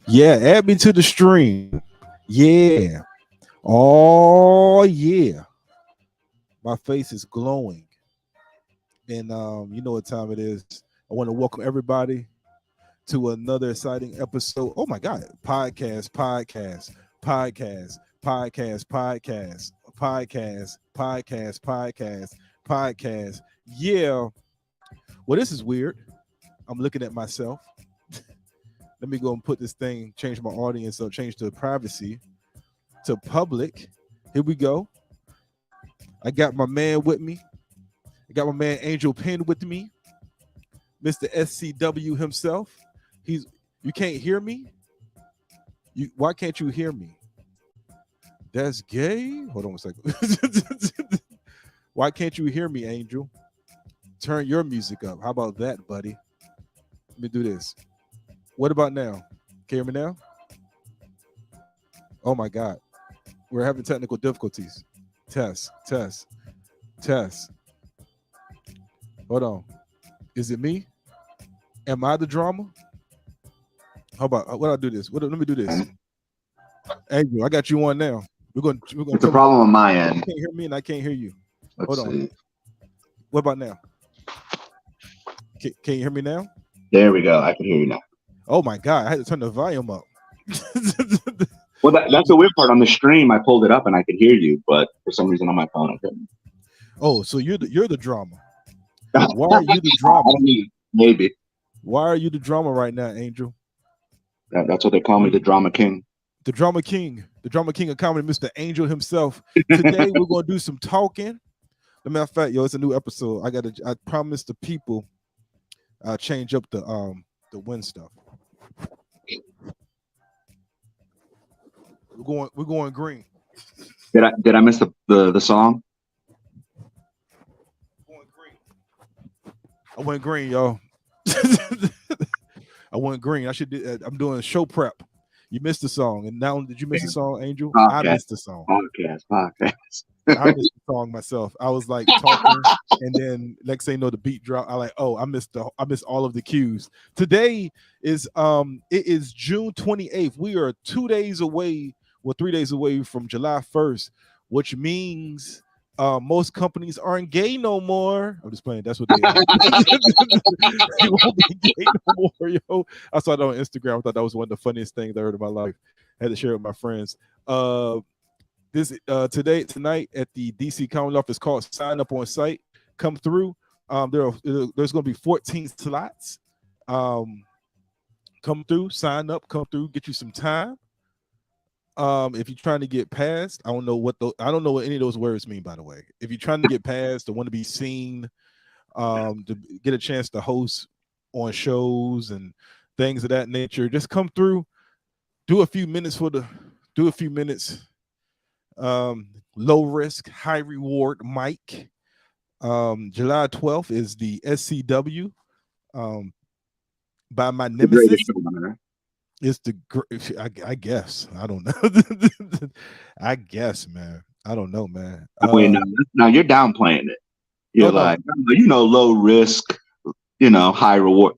Yeah, add me to the stream. Yeah. Oh yeah. My face is glowing. And you know what time it is. I want to welcome everybody to another exciting episode. Oh my God. Podcast. Yeah. Well, this is weird. I'm looking at myself. Let me go and put this thing, change my audience up, change to privacy to public. Here we go. I got my man with me. I got my man Angel Penn with me, Mr. SCW himself. He's You can't hear me? Why can't you hear me? That's gay. Hold on a second. Why can't you hear me, Angel? Turn your music up. How about that, buddy? Let me do this. What about now? Can you hear me now? Oh my God. We're having technical difficulties. Test, test, test. Hold on. Is it me? Am I the drama? How about what? I'll do this. Let me do this. Angel, I got you on now. We're gonna. It's a problem on my end. You can't hear me, and I can't hear you. Let's Hold see. on. What about now? Can you hear me now? There we go. I can hear you now. Oh my God! I had to turn the volume up. Well, that's the weird part. On the stream, I pulled it up and I could hear you, but for some reason on my phone, I couldn't. Oh, so you're the drama. Why are you the drama? Maybe. Why are you the drama right now, Angel? That's what they call me, the drama king. The drama king of comedy, Mr. Angel himself. Today we're gonna do some talking. As a matter of fact, yo, it's a new episode. I promised the people I'll change up the win stuff. We're going green. Did I miss the song? Going green. I went green, y'all. I went green. I should do. I'm doing show prep. You missed the song, and now did you miss the song, Angel? Podcast. I missed the song. Podcast. I missed the song myself. I was like talking, and then next thing you know, the beat dropped. I like, oh, I missed all of the cues. Today is it is June 28th. We are 2 days away, 3 days away from July 1st, which means most companies aren't gay no more. I'm just playing. That's what they are. They won't be gay no more, yo. I saw it on Instagram. I thought that was one of the funniest things I heard in my life. I had to share it with my friends. Tonight at the DC Comedy Loft is called Sign Up on Site. Come through. There's going to be 14 slots. Come through, sign up, come through, get you some time. If you're trying to get past, I don't know what any of those words mean, by the way. If you're trying to get past or want to be seen, to get a chance to host on shows and things of that nature, just come through, do a few minutes. Low risk, high reward mic. July 12th is the SCW by my nemesis. It's I guess. I don't know. I guess, man. I don't know, man. Wait, no, you're downplaying it. You're low risk, high reward.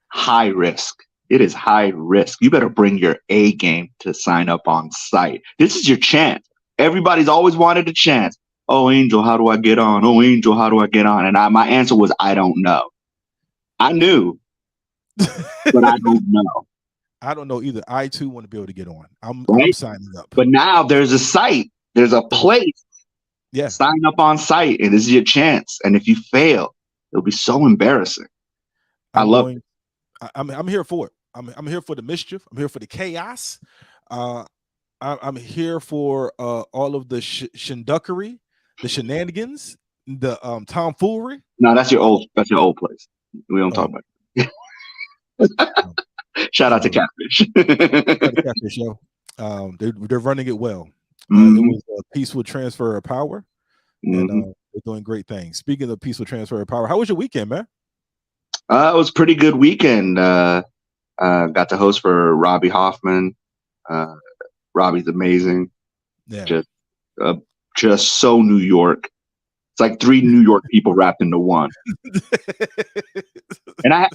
High risk. It is high risk. You better bring your A game to sign up on site. This is your chance. Everybody's always wanted a chance. Oh, Angel, how do I get on? Oh, Angel, how do I get on? And my answer was, I don't know. I knew, but I don't know. I don't know either. I too want to be able to get on. I'm signing up. But now there's a site. There's a place. Yeah. Sign up on site, and this is your chance. And if you fail, it'll be so embarrassing. I love it. I'm here for it. I'm here for the mischief. I'm here for the chaos. I'm here for all of the shinduckery, the shenanigans, the tomfoolery. No, that's your old place. We don't talk about it. Shout out to Catfish. Catfish, yo. They're running it well. It was a peaceful transfer of power, and they're doing great things. Speaking of peaceful transfer of power, how was your weekend, man? It was a pretty good weekend. Got to host for Robbie Hoffman. Robbie's amazing. Yeah. Just so New York. It's like 3 New York people wrapped into one. And I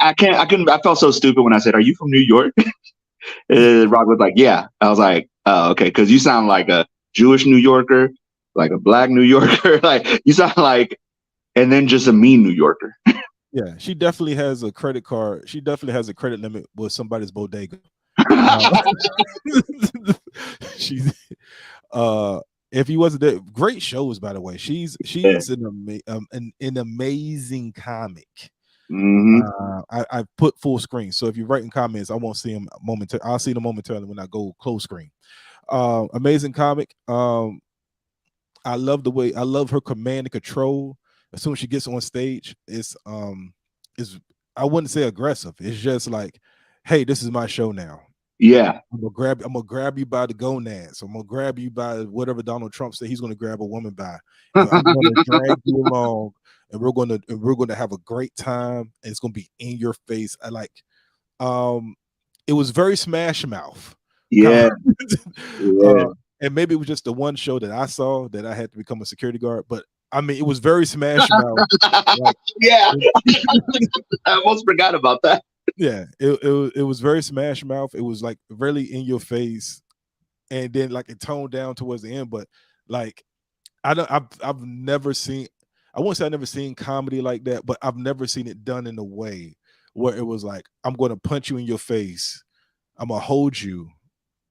felt so stupid when I said, "Are you from New York?" And Rock was like, yeah. I was like, oh, okay, because you sound like a Jewish New Yorker, like a black New Yorker, like you sound like, and then just a mean New Yorker. Yeah, she definitely has a credit card. She definitely has a credit limit with somebody's bodega. She's if he wasn't there, great shows by the way. She's an amazing comic. I put full screen, so if you're writing comments, I won't see them momentarily. I'll see them momentarily when I go close screen. Amazing comic. I love her command and control. As soon as she gets on stage, it's I wouldn't say aggressive. It's just like, hey, this is my show now. Yeah. I'm gonna grab you by the gonads. I'm gonna grab you by whatever Donald Trump said he's gonna grab a woman by. I'm gonna drag you along, and we're gonna have a great time, and it's gonna be in your face. I like it was very Smash Mouth. Yeah. And maybe it was just the one show that I saw that I had to become a security guard, but I mean, it was very Smash Mouth. Like, yeah, I almost forgot about that. Yeah, it was very Smash Mouth. It was like really in your face, and then like it toned down towards the end. But like, I've never seen. I won't say I've never seen comedy like that, but I've never seen it done in a way where it was like, I'm going to punch you in your face, I'm gonna hold you,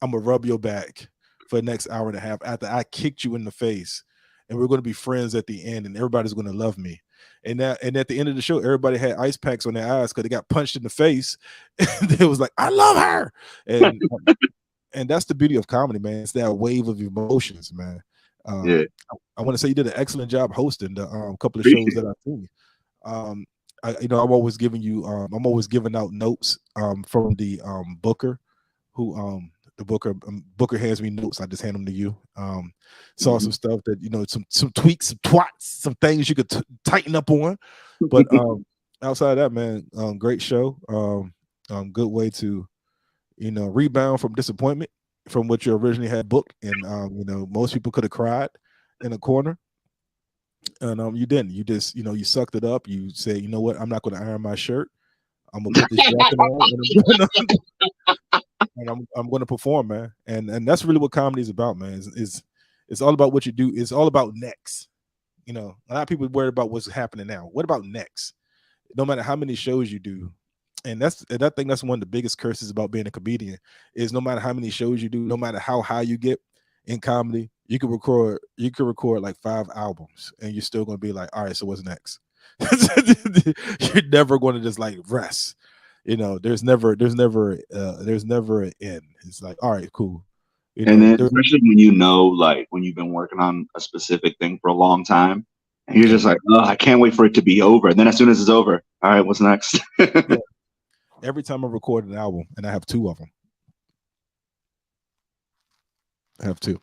I'm gonna rub your back for the next hour and a half after I kicked you in the face, and we're going to be friends at the end, and everybody's going to love me. And at the end of the show, everybody had ice packs on their eyes because they got punched in the face. And it was like, I love her. And that's the beauty of comedy, man. It's that wave of emotions, man. Yeah. I want to say you did an excellent job hosting the couple of shows that I've seen. I'm always giving you, I'm always giving out notes from the Booker, who the Booker hands me notes. I just hand them to you. Saw some stuff that, you know, some tweaks, some twats, some things you could tighten up on. But outside of that, man, great show. Good way to, you know, rebound from disappointment from what you originally had booked. And you know, most people could have cried in a corner. And you didn't. You just, you know, you sucked it up. You said, you know what, I'm not going to iron my shirt. I'm gonna put this jacket on, and I'm going to perform, man. And that's really what comedy is about, man. It's all about what you do. It's all about next. You know, a lot of people worry about what's happening now. What about next? No matter how many shows you do, and I think that's one of the biggest curses about being a comedian is no matter how many shows you do, no matter how high you get in comedy, you can record like 5 albums, and you're still going to be like, all right, so what's next? You're never going to just like rest. You know, there's never an end. It's like, all right, cool. You know, and then especially when you know, like when you've been working on a specific thing for a long time, and you're just like, oh, I can't wait for it to be over. And then as soon as it's over, all right, what's next? Yeah. Every time I record an album, and I have 2 of them. I have 2.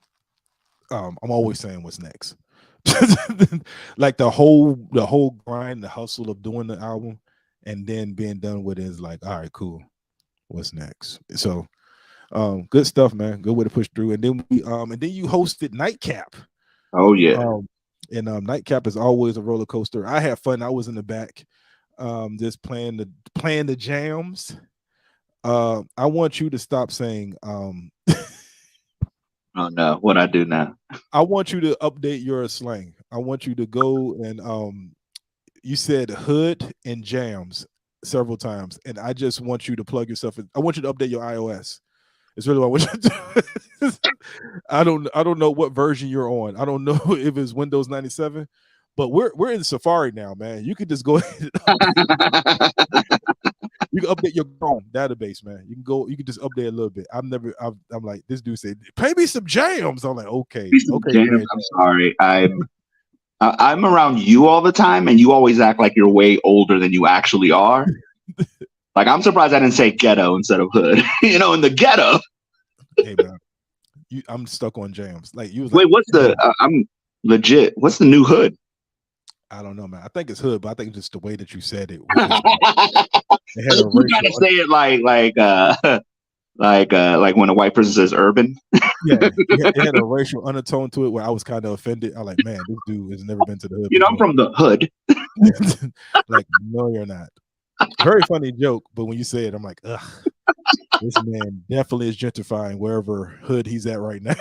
I'm always saying what's next. Like the whole grind, the hustle of doing the album and then being done with it is like, all right, cool. What's next? So good stuff, man. Good way to push through. And then you hosted Nightcap. Oh yeah. And Nightcap is always a roller coaster. I had fun. I was in the back just playing the jams. I want you to stop saying oh no, what I do now? I want you to update your slang. I want you to go and you said hood and jams several times, and I just want you to plug yourself in. I want you to update your iOS. It's really what I want you to do. I don't know what version you're on. I don't know if it's Windows 97, but we're in Safari now, man. You could just go ahead you can update your Chrome database, man. You can just update a little bit. I'm like, this dude said, pay me some jams. I'm like, okay. Jams, I'm sorry. I'm around you all the time, and you always act like you're way older than you actually are. Like, I'm surprised I didn't say ghetto instead of hood. You know, in the ghetto. Hey man, I'm stuck on jams. Like you was wait, like, what's the? I'm legit. What's the new hood? I don't know, man. I think it's hood, but I think just the way that you said it. You gotta say it like when a white person says urban. Yeah, it had a racial undertone to it where I was kind of offended. I'm like, man, this dude has never been to the hood. You know, I'm from the hood. Like, no, you're not. Very funny joke, but when you say it, I'm like, ugh. This man definitely is gentrifying wherever hood he's at right now.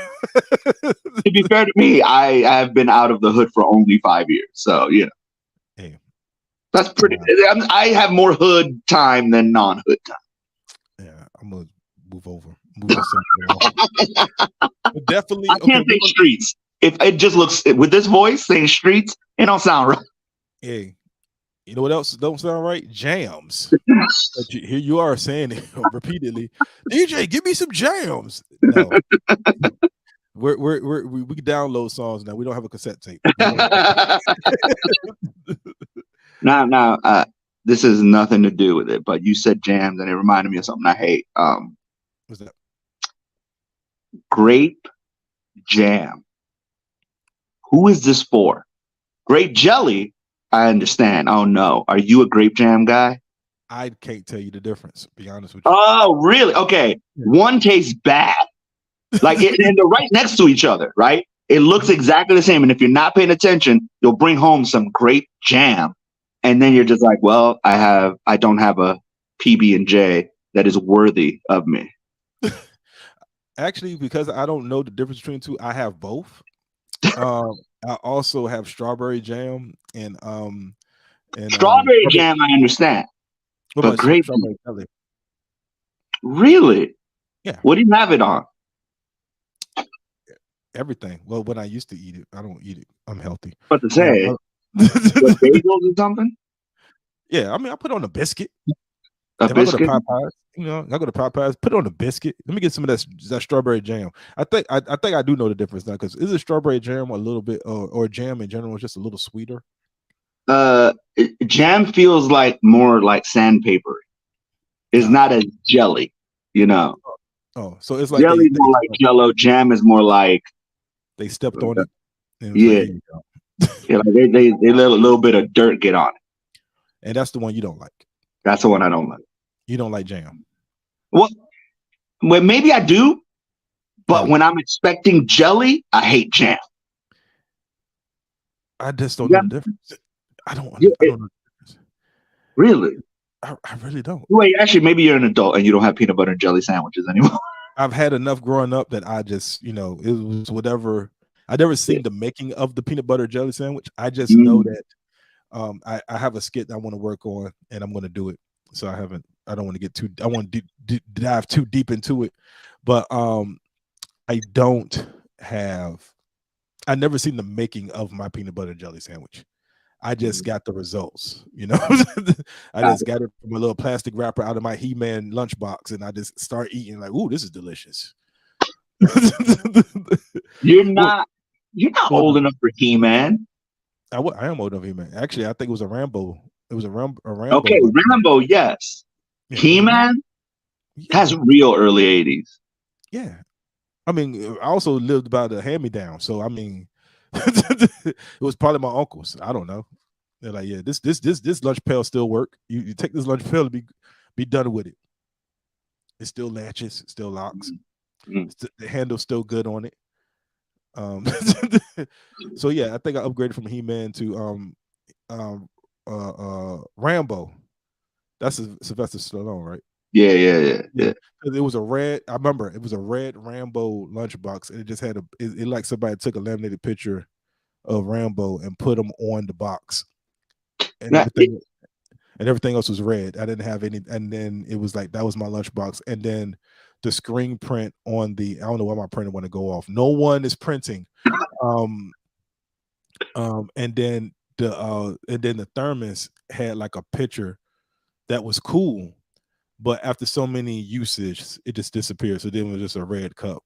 To be fair to me, I have been out of the hood for only 5 years, so Hey, that's pretty. I have more hood time than non-hood time. yeah, I'm gonna move over. But definitely, I can't say streets. If it just looks with this voice saying streets, it don't sound right. Hey, you know what else don't sound right? Jams. Here you are saying it repeatedly. DJ, give me some jams. No, we download songs now. We don't have a cassette tape. Now, this has nothing to do with it, but you said jams, and it reminded me of something I hate. What's that? Grape jam. Who is this for? Grape jelly, I understand. Oh no, are you a grape jam guy? I can't tell you the difference. Be honest with you. Oh, really? Okay, one tastes bad. Like and they're right next to each other, right? It looks exactly the same, and if you're not paying attention, you'll bring home some grape jam, and then you're just like, "Well, I don't have a PB&J that is worthy of me." Actually, because I don't know the difference between the two, I have both. I also have strawberry jam and strawberry jam. I understand, but grape strawberry jelly. Really? Yeah. What do you have it on? Everything. Well, when I used to eat it, I don't eat it. I'm healthy. What to say? Bagels or something? Yeah, I mean, I put on a biscuit. A biscuit? I go to Popeyes, I go to Popeyes, put on a biscuit. Let me get some of that strawberry jam. I think I do know the difference now, because is it strawberry jam a little bit, or jam in general is just a little sweeter? Jam feels like more like sandpaper. It's not a jelly, Oh, so it's like jelly more like Jello. Jam is more like they stepped on it. Yeah, yeah, like they let a little bit of dirt get on it. And that's the one you don't like. That's the one I don't like. You don't like jam. Well, maybe I do, but when I'm expecting jelly, I hate jam. I just don't know the difference. I don't know the difference. Really? I really don't. Wait, actually, maybe you're an adult and you don't have peanut butter and jelly sandwiches anymore. I've had enough growing up that I just, it was whatever. I never seen the making of the peanut butter jelly sandwich. I just know that I have a skit that I want to work on, and I'm going to do it. So I don't want to get I want to dive too deep into it, but I never seen the making of my peanut butter jelly sandwich. I just got the results, I just got it from a little plastic wrapper out of my He-Man lunchbox, and I just start eating like, ooh, this is delicious. You're not old enough for He-Man. I am old enough for He-Man. Actually, I think it was a Rambo. It was a Rambo. Okay, Rambo, yes. Yeah. He-Man has real early 80s. Yeah. I mean, I also lived by the hand-me-down, so I mean, it was probably my uncles. I don't know. They're like, yeah, this lunch pail still work. You take this lunch pail to be done with it. It still latches, it still locks. The handle's still good on it. So yeah, I think I upgraded from He-Man to Rambo. That's Sylvester Stallone, right? Yeah. It was a red. I remember it was a red Rambo lunchbox, and it just had it like somebody took a laminated picture of Rambo and put them on the box, and everything else was red. I didn't have any, and then it was like that was my lunchbox, and then the screen print on I don't know why my printer want to go off. No one is printing, and then the thermos had like a picture that was cool. But after so many usages, it just disappeared. So then it was just a red cup.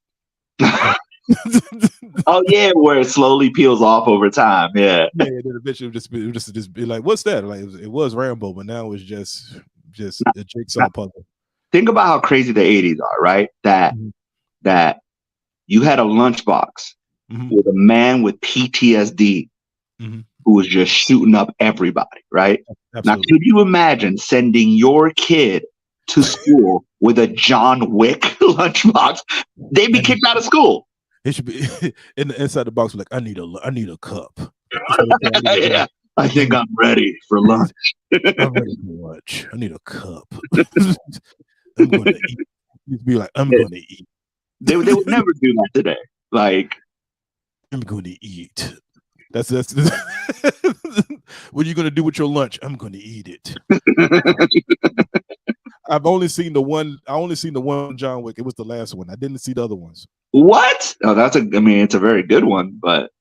Oh yeah, where it slowly peels off over time. Yeah. Yeah. Then eventually it would just be like, what's that? Like it was Rambo, but now it's just a jigsaw puzzle. Think about how crazy the 80s are, right? That you had a lunchbox with a man with PTSD who was just shooting up everybody, right? Absolutely. Now, could you imagine sending your kid to school with a John Wick lunchbox? They'd be kicked out of school. It should be inside the box. Like, I need a cup. Yeah, I think I'm ready for lunch. I'm ready for lunch. I need a cup. I'm going to eat. You'd be like, I'm Yeah. going to eat. They would never do that today. Like, I'm going to eat. That's what are you going to do with your lunch? I'm going to eat it. I've only seen the one. I only seen the one John Wick. It was the last one. I didn't see the other ones. what? Oh, I mean, it's a very good one, but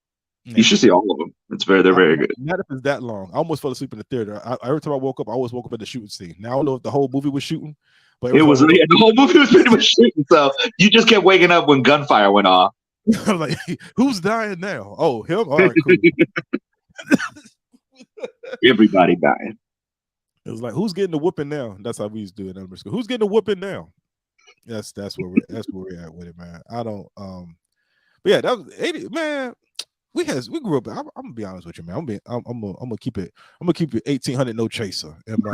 you should see all of them. They're very good. Not if it's that long. I almost fell asleep in the theater. Every time I woke up, I always woke up at the shooting scene. Now I don't know if the whole movie was shooting, but It was the whole movie was pretty much shooting. So you just kept waking up when gunfire went off. I'm like, who's dying now? Oh, him. All right, cool. Everybody dying. It was like, who's getting the whooping now? That's how we used to do it in elementary school. Who's getting the whooping now? That's where we're at with it, man. I don't but yeah, that was 80, man. We grew up. I'm gonna be honest with you, man. I'm gonna keep it 1800 no chaser. Don't do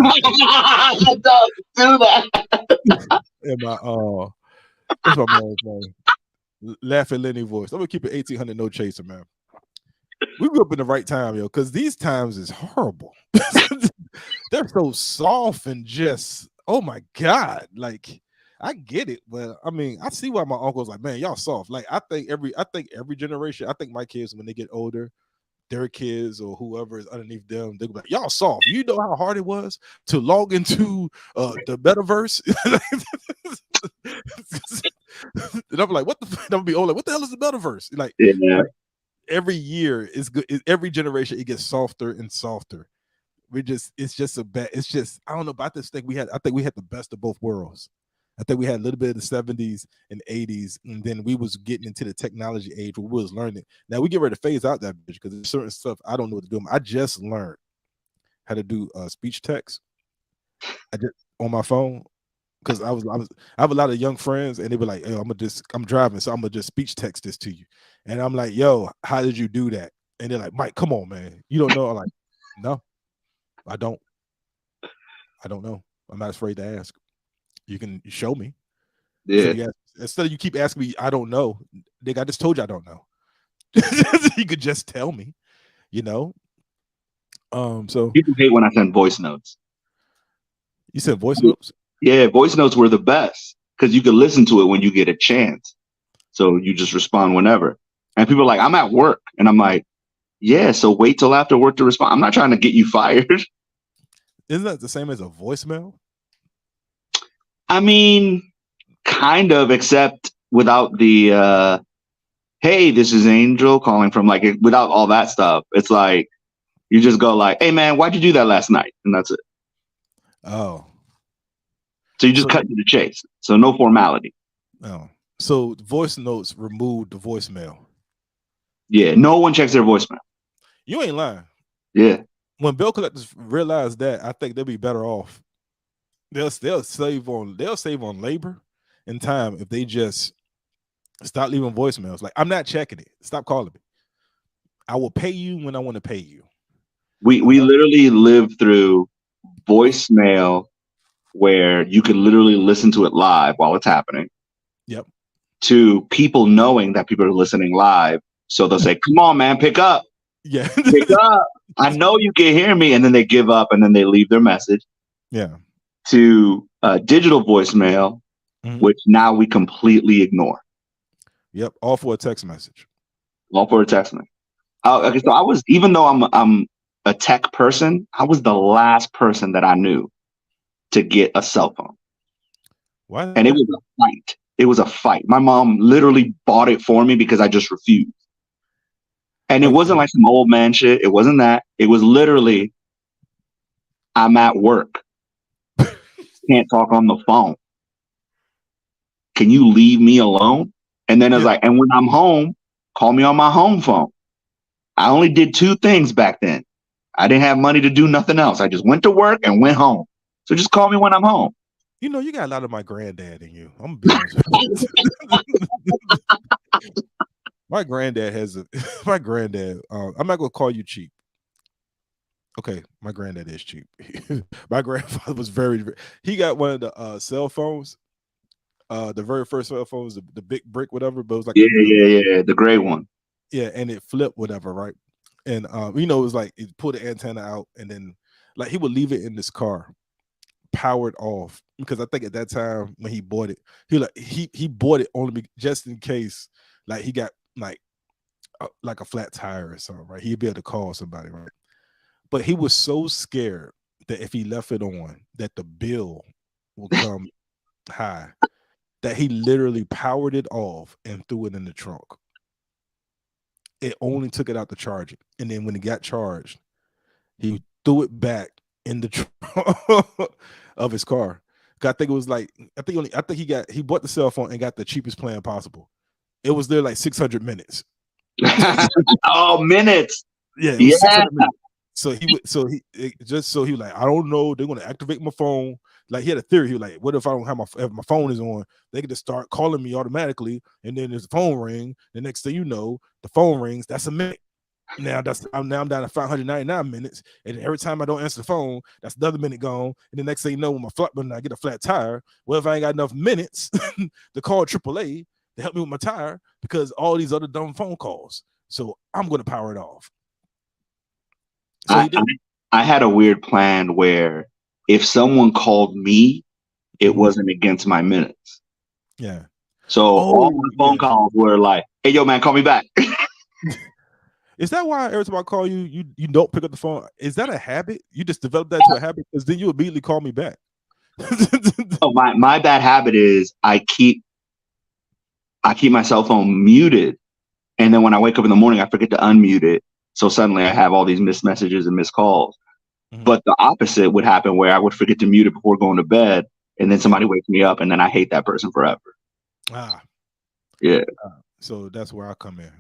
that. And what's my man's name? Laughing Lenny voice. I'm gonna keep it 1800 no chaser, man. We grew up in the right time, yo, because these times is horrible. They're so soft and just, oh my God. Like, I get it, but I mean, I see why my uncle's like, man, y'all soft. Like, I think every generation, I think my kids, when they get older, their kids or whoever is underneath them, they'll be like, y'all soft. You know how hard it was to log into the metaverse? And I'm like, what the fuck? I'm be old, like, what the hell is the metaverse? Like, yeah. Like, every year is good. Every generation, it gets softer and softer. It's just I don't know, but I think we had the best of both worlds. I think we had a little bit of the 70s and 80s, and then we was getting into the technology age where we was learning. Now we get ready to phase out that bitch because there's certain stuff I don't know what to do. I just learned how to do speech text. I just on my phone because I have a lot of young friends, and they were like, "Yo, I'm driving, so I'm gonna just speech text this to you." And I'm like, "Yo, how did you do that?" And they're like, "Mike, come on, man, you don't know." I'm like, "No, I don't know. I'm not afraid to ask. You can show me." Yeah. Instead of you keep asking me, I don't know. Nigga, I just told you I don't know. You could just tell me, you know. So People hate when I send voice notes. You said voice notes? Yeah, voice notes were the best because you could listen to it when you get a chance. So you just respond whenever. And people are like, I'm at work. And I'm like, yeah, so wait till after work to respond. I'm not trying to get you fired. Isn't that the same as a voicemail? I mean, kind of, except without the hey, this is Angel calling from, like, without all that stuff. It's like you just go like, hey man, why'd you do that last night? And that's it. Oh. So you just cut to the chase. So no formality. Oh. So voice notes removed the voicemail. Yeah, no one checks their voicemail. You ain't lying. Yeah. When bill collectors realize that, I think they'll be better off. They'll save on labor and time if they just stop leaving voicemails. Like, I'm not checking it. Stop calling me. I will pay you when I want to pay you. We literally lived through voicemail where you could literally listen to it live while it's happening. Yep. To people knowing that people are listening live. So they'll say, come on, man, pick up. Yeah. Pick up. I know you can hear me. And then they give up and then they leave their message. Yeah. To digital voicemail, which now we completely ignore. Yep. All for a text message. All for a text message. Okay, so I was, even though I'm a tech person, I was the last person that I knew to get a cell phone. Why? And it was a fight. It was a fight. My mom literally bought it for me because I just refused. And it wasn't like some old man shit. It wasn't that. It was literally, I'm at work. Can't talk on the phone. Can you leave me alone? And then it's like, and when I'm home, call me on my home phone. I only did 2 things back then. I didn't have money to do nothing else. I just went to work and went home. So just call me when I'm home. You know, you got a lot of my granddad in you. I'm gonna be honest with you. My granddad I'm not gonna call you cheap. Okay, my granddad is cheap. My grandfather was he got one of the cell phones, the very first cell phones, the big brick, whatever, but it was like the gray one. Yeah, and it flipped, whatever, right? And it was like he pulled the antenna out, and then like he would leave it in this car powered off because I think at that time when he bought it, he bought it only just in case like he got like a flat tire or something, right? He'd be able to call somebody, right? But he was so scared that if he left it on, that the bill will come high, that he literally powered it off and threw it in the trunk. It only took it out to charge it, and then when it got charged, he threw it back in the trunk of his car. I think it was like I think he bought the cell phone and got the cheapest plan possible. It was there like 600 minutes. Oh, minutes. Yeah, it was 600 minutes. So he was like, I don't know, they're gonna activate my phone. Like he had a theory. He was like, what if I don't have if my phone is on? They can just start calling me automatically, and then there's the phone ring. The next thing you know, the phone rings. That's a minute. Now I'm down to 599 minutes, and every time I don't answer the phone, that's another minute gone. And the next thing you know, when I get a flat tire, well, if I ain't got enough minutes to call AAA to help me with my tire because all these other dumb phone calls, so I'm going to power it off. So I had a weird plan where if someone called me, it wasn't against my minutes. Yeah. So all my phone calls were like, "Hey, yo, man, call me back." Is that why every time I call you, you don't pick up the phone? Is that a habit? You just developed that to a habit because then you immediately call me back. Oh, my bad habit is I keep my cell phone muted, and then when I wake up in the morning, I forget to unmute it. So suddenly I have all these missed messages and missed calls. Mm-hmm. But the opposite would happen where I would forget to mute it before going to bed, and then somebody wakes me up, and then I hate that person forever. Yeah. So that's where I come in.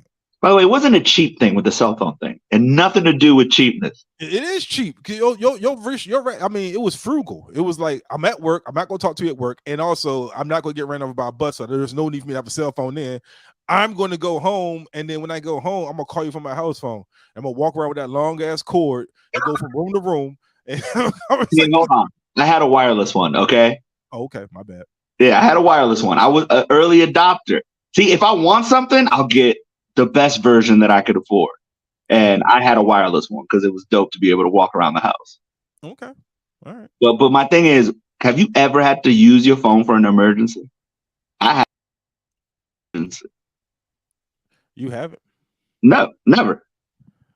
By the way, it wasn't a cheap thing with the cell phone thing, and nothing to do with cheapness. It is cheap. You're right. I mean, it was frugal. It was like, I'm at work. I'm not going to talk to you at work. And also, I'm not going to get ran over by a bus. So there's no need for me to have a cell phone then. I'm going to go home. And then when I go home, I'm going to call you from my house phone. I'm going to walk around with that long ass cord and go from room to room. And hold on. I had a wireless one. Okay. Oh, okay. My bad. Yeah, I had a wireless one. I was an early adopter. See, if I want something, I'll get the best version that I could afford. And I had a wireless one because it was dope to be able to walk around the house. Okay. All right. But my thing is, have you ever had to use your phone for an emergency? I have. You haven't? No, never.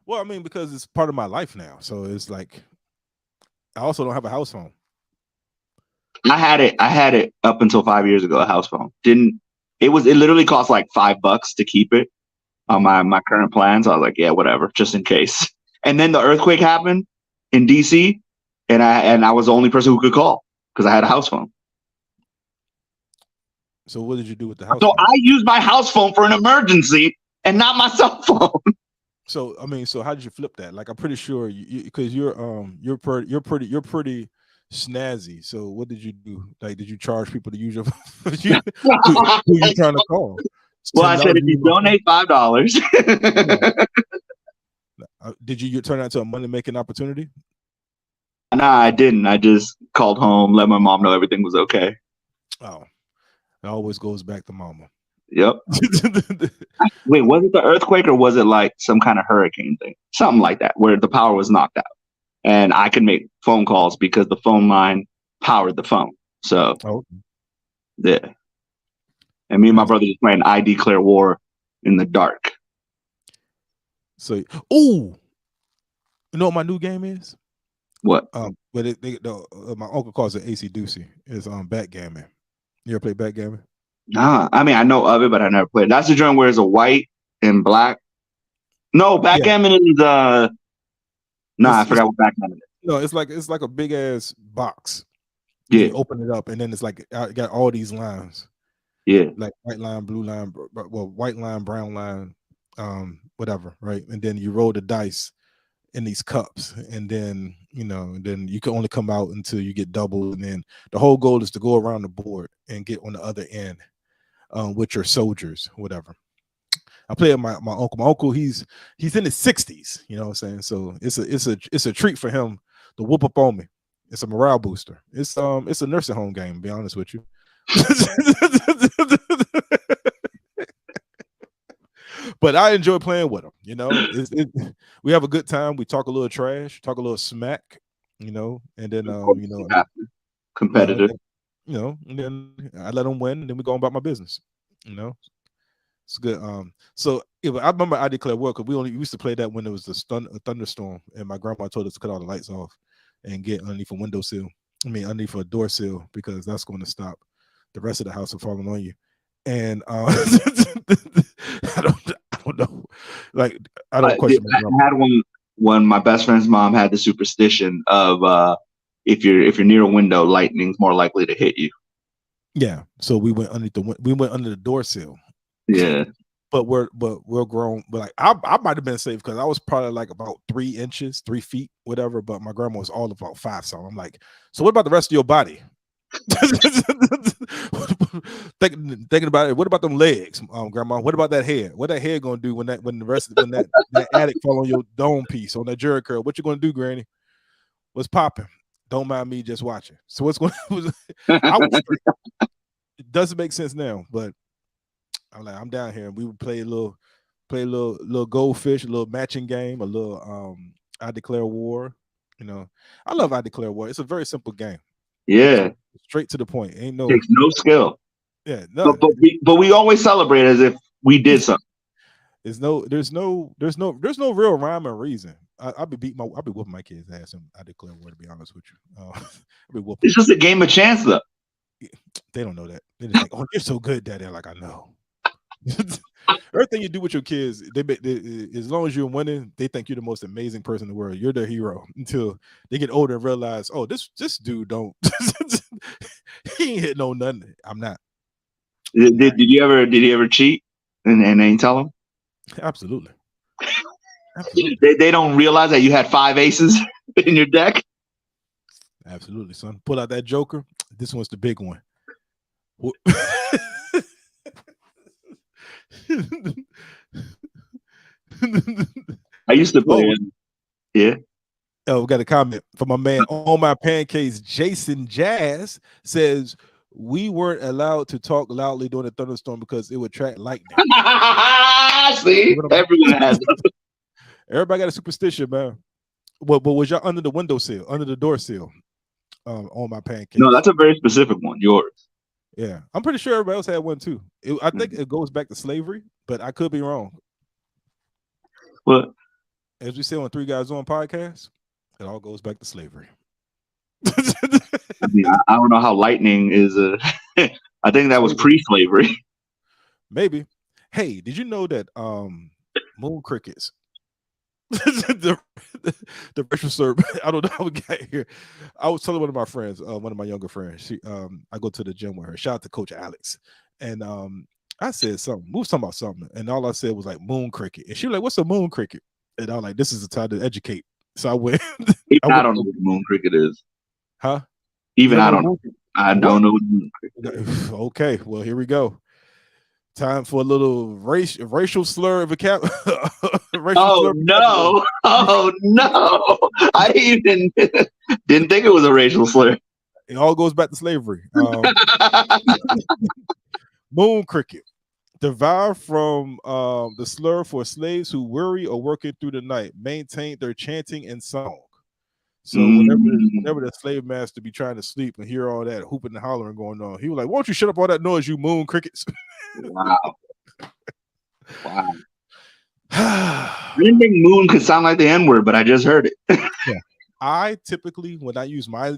Well, I mean, because it's part of my life now. So it's like, I also don't have a house phone. I had it up until 5 years ago, a house phone. It literally cost like $5 to keep it on my current plans. I was like, yeah, whatever, just in case. And then the earthquake happened in DC, and I was the only person who could call because I had a house phone. So what did you do with the house phone? So I used my house phone for an emergency and not my cell phone. So I mean, so how did you flip that? Like, I'm pretty sure because you're pretty snazzy. So what did you do? Like, did you charge people to use your phone? who you trying to call? Well, I said if you donate $5. Did you turn that into a money-making opportunity? Nah, I didn't. I just called home, let my mom know everything was okay. Oh, it always goes back to mama. Yep. Wait, was it the earthquake or was it like some kind of hurricane thing? Something like that, where the power was knocked out. And I could make phone calls because the phone line powered the phone. So, yeah. And me and my brother just playing I Declare War in the dark. So, you know what my new game is? What? But my uncle calls it AC Deucey. It's backgammon. You ever play backgammon? Nah, I mean I know of it, but I never played. That's the joint where it's a white and black. No, backgammon is I forgot what backgammon is. No, it's like a big ass box. Yeah. You open it up and then it's like it got all these lines. Yeah. Like white line, blue line, well, white line, brown line, whatever, right? And then you roll the dice in these cups, and then then you can only come out until you get double, and then the whole goal is to go around the board and get on the other end with your soldiers, whatever. I play with my uncle. My uncle, he's in his 60s, you know what I'm saying? So it's a treat for him to whoop up on me. It's a morale booster. It's a nursing home game, to be honest with you. But I enjoy playing with him. We have a good time. We talk a little trash, talk a little smack, and then competitive. And then I let them win, and then we go on about my business. It's good. So I remember I Declare War because we used to play that when there was a thunderstorm, and my grandma told us to cut all the lights off and get underneath a windowsill. Underneath a door sill, because that's going to stop the rest of the house from falling on you. And I don't know. Like, I don't question. I had one when my best friend's mom had the superstition of if you're near a window, lightning's more likely to hit you. Yeah. So we went under the door sill. Yeah. But we're grown. But like I might have been safe because I was probably like about 3 inches, 3 feet, whatever. But my grandma was all about 5. So I'm like, so what about the rest of your body? Thinking about it. What about them legs, Grandma? What about that head? What that head gonna do when that attic fall on your dome piece on that jerry curl? What you gonna do, Granny? What's popping? Don't mind me just watching. So what's going? It doesn't make sense now, but I'm like, I'm down here, and we would play a little goldfish, a little matching game, a little I Declare War. I love I Declare War. It's a very simple game. Yeah, straight to the point. Ain't takes no skill. Yeah, no. But we always celebrate as if we did something. There's no real rhyme or reason. I'll be whooping my kids' ass, and I Declare War. To be honest with you, it's just a game of chance, though. They don't know that. They just think, "Oh, you're so good, Daddy." I'm like, I know. Everything you do with your kids, they as long as you're winning, they think you're the most amazing person in the world. You're their hero until they get older and realize, oh, this dude don't. He ain't hitting on nothing. I'm not. Did you ever cheat and ain't tell them? Absolutely. They don't realize that you had 5 aces in your deck. Absolutely, son. Pull out that joker. This one's the big one. I used to play. Yeah. Oh, we got a comment from my man on my pancakes. Jason Jazz says we weren't allowed to talk loudly during a thunderstorm because it would attract lightning. See, everyone has. Everybody got a superstition, man. But was y'all under the windowsill, under the door sill? On my pancakes. No, that's a very specific one. Yours. Yeah, I'm pretty sure everybody else had one too. I think it goes back to slavery, but I could be wrong. Well, as we say on 3 Guys On podcast, it all goes back to slavery. I mean, I don't know how lightning is. I think that was pre-slavery. Maybe. Hey, did you know that moon crickets? the racial slur. I don't know how we got here. I was telling one of my friends, one of my younger friends. She, I go to the gym with her. Shout out to Coach Alex. And I said something. We was talking about something, and all I said was like moon cricket. And she was like, "What's a moon cricket?" And I was like, "This is the time to educate." So I went. I don't know what moon cricket is. Huh? Even I don't know. I don't know what moon cricket is. Okay, well here we go. Time for a little racial slur vocabulary. Oh no! Oh no! I even didn't think it was a racial slur. It all goes back to slavery. Moon cricket, derived from the slur for slaves who weary or working through the night, maintain their chanting and song. So whenever the slave master be trying to sleep and hear all that hooping and hollering going on, he was like, "Why don't you shut up all that noise, you moon crickets?" Wow. Wow. I didn't think moon could sound like the N-word, but I just heard it. Yeah. I typically, when I use my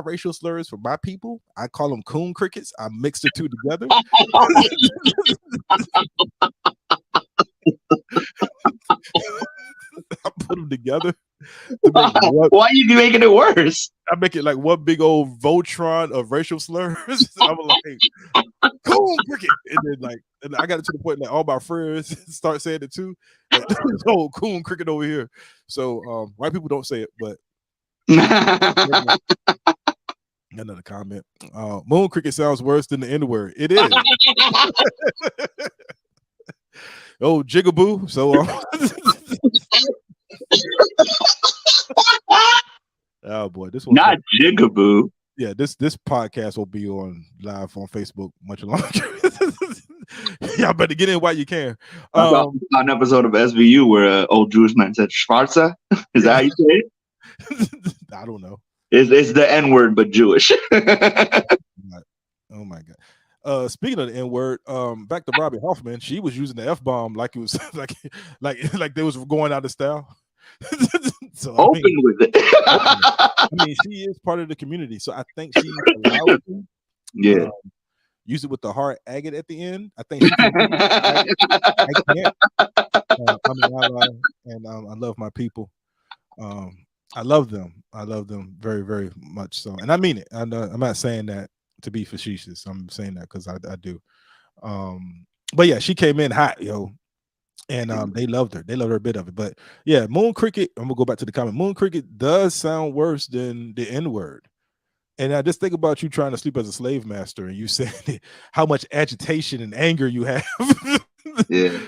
racial slurs for my people, I call them coon crickets. I mix the two together. I put them together. Why are you making it worse? I make it like one big old Voltron of racial slurs. I'm like, coon cricket, and then and I got it to the point that all my friends start saying it too. Like, oh, coon cricket over here. So white people don't say it, but another comment. Moon cricket sounds worse than the N-word. It is. Oh, jigaboo. So oh boy, this one not jigaboo. Yeah, this podcast will be on live on Facebook much longer. Y'all better get in while you can. An episode of SVU where old Jewish man said Schwarzer. Is that how you say it? I don't know. It's the N word, but Jewish. Oh my god. Speaking of the N word, back to Robbie Hoffman, she was using the F bomb like it was like they was going out of style. So Open with it. I mean, she is part of the community, so I think she's allowed to. Yeah. Use it with the hard agate at the end. I think she can. I can't. I love my people. I love them. I love them very, very much so, and I mean it. I'm not saying that to be facetious. I'm saying that because I do. But yeah, she came in hot, yo, and they loved her. They loved her a bit of it. But yeah, Moon Cricket. I'm gonna go back to the comment. Moon Cricket does sound worse than the N word. And I just think about you trying to sleep as a slave master, and you said how much agitation and anger you have. Yeah.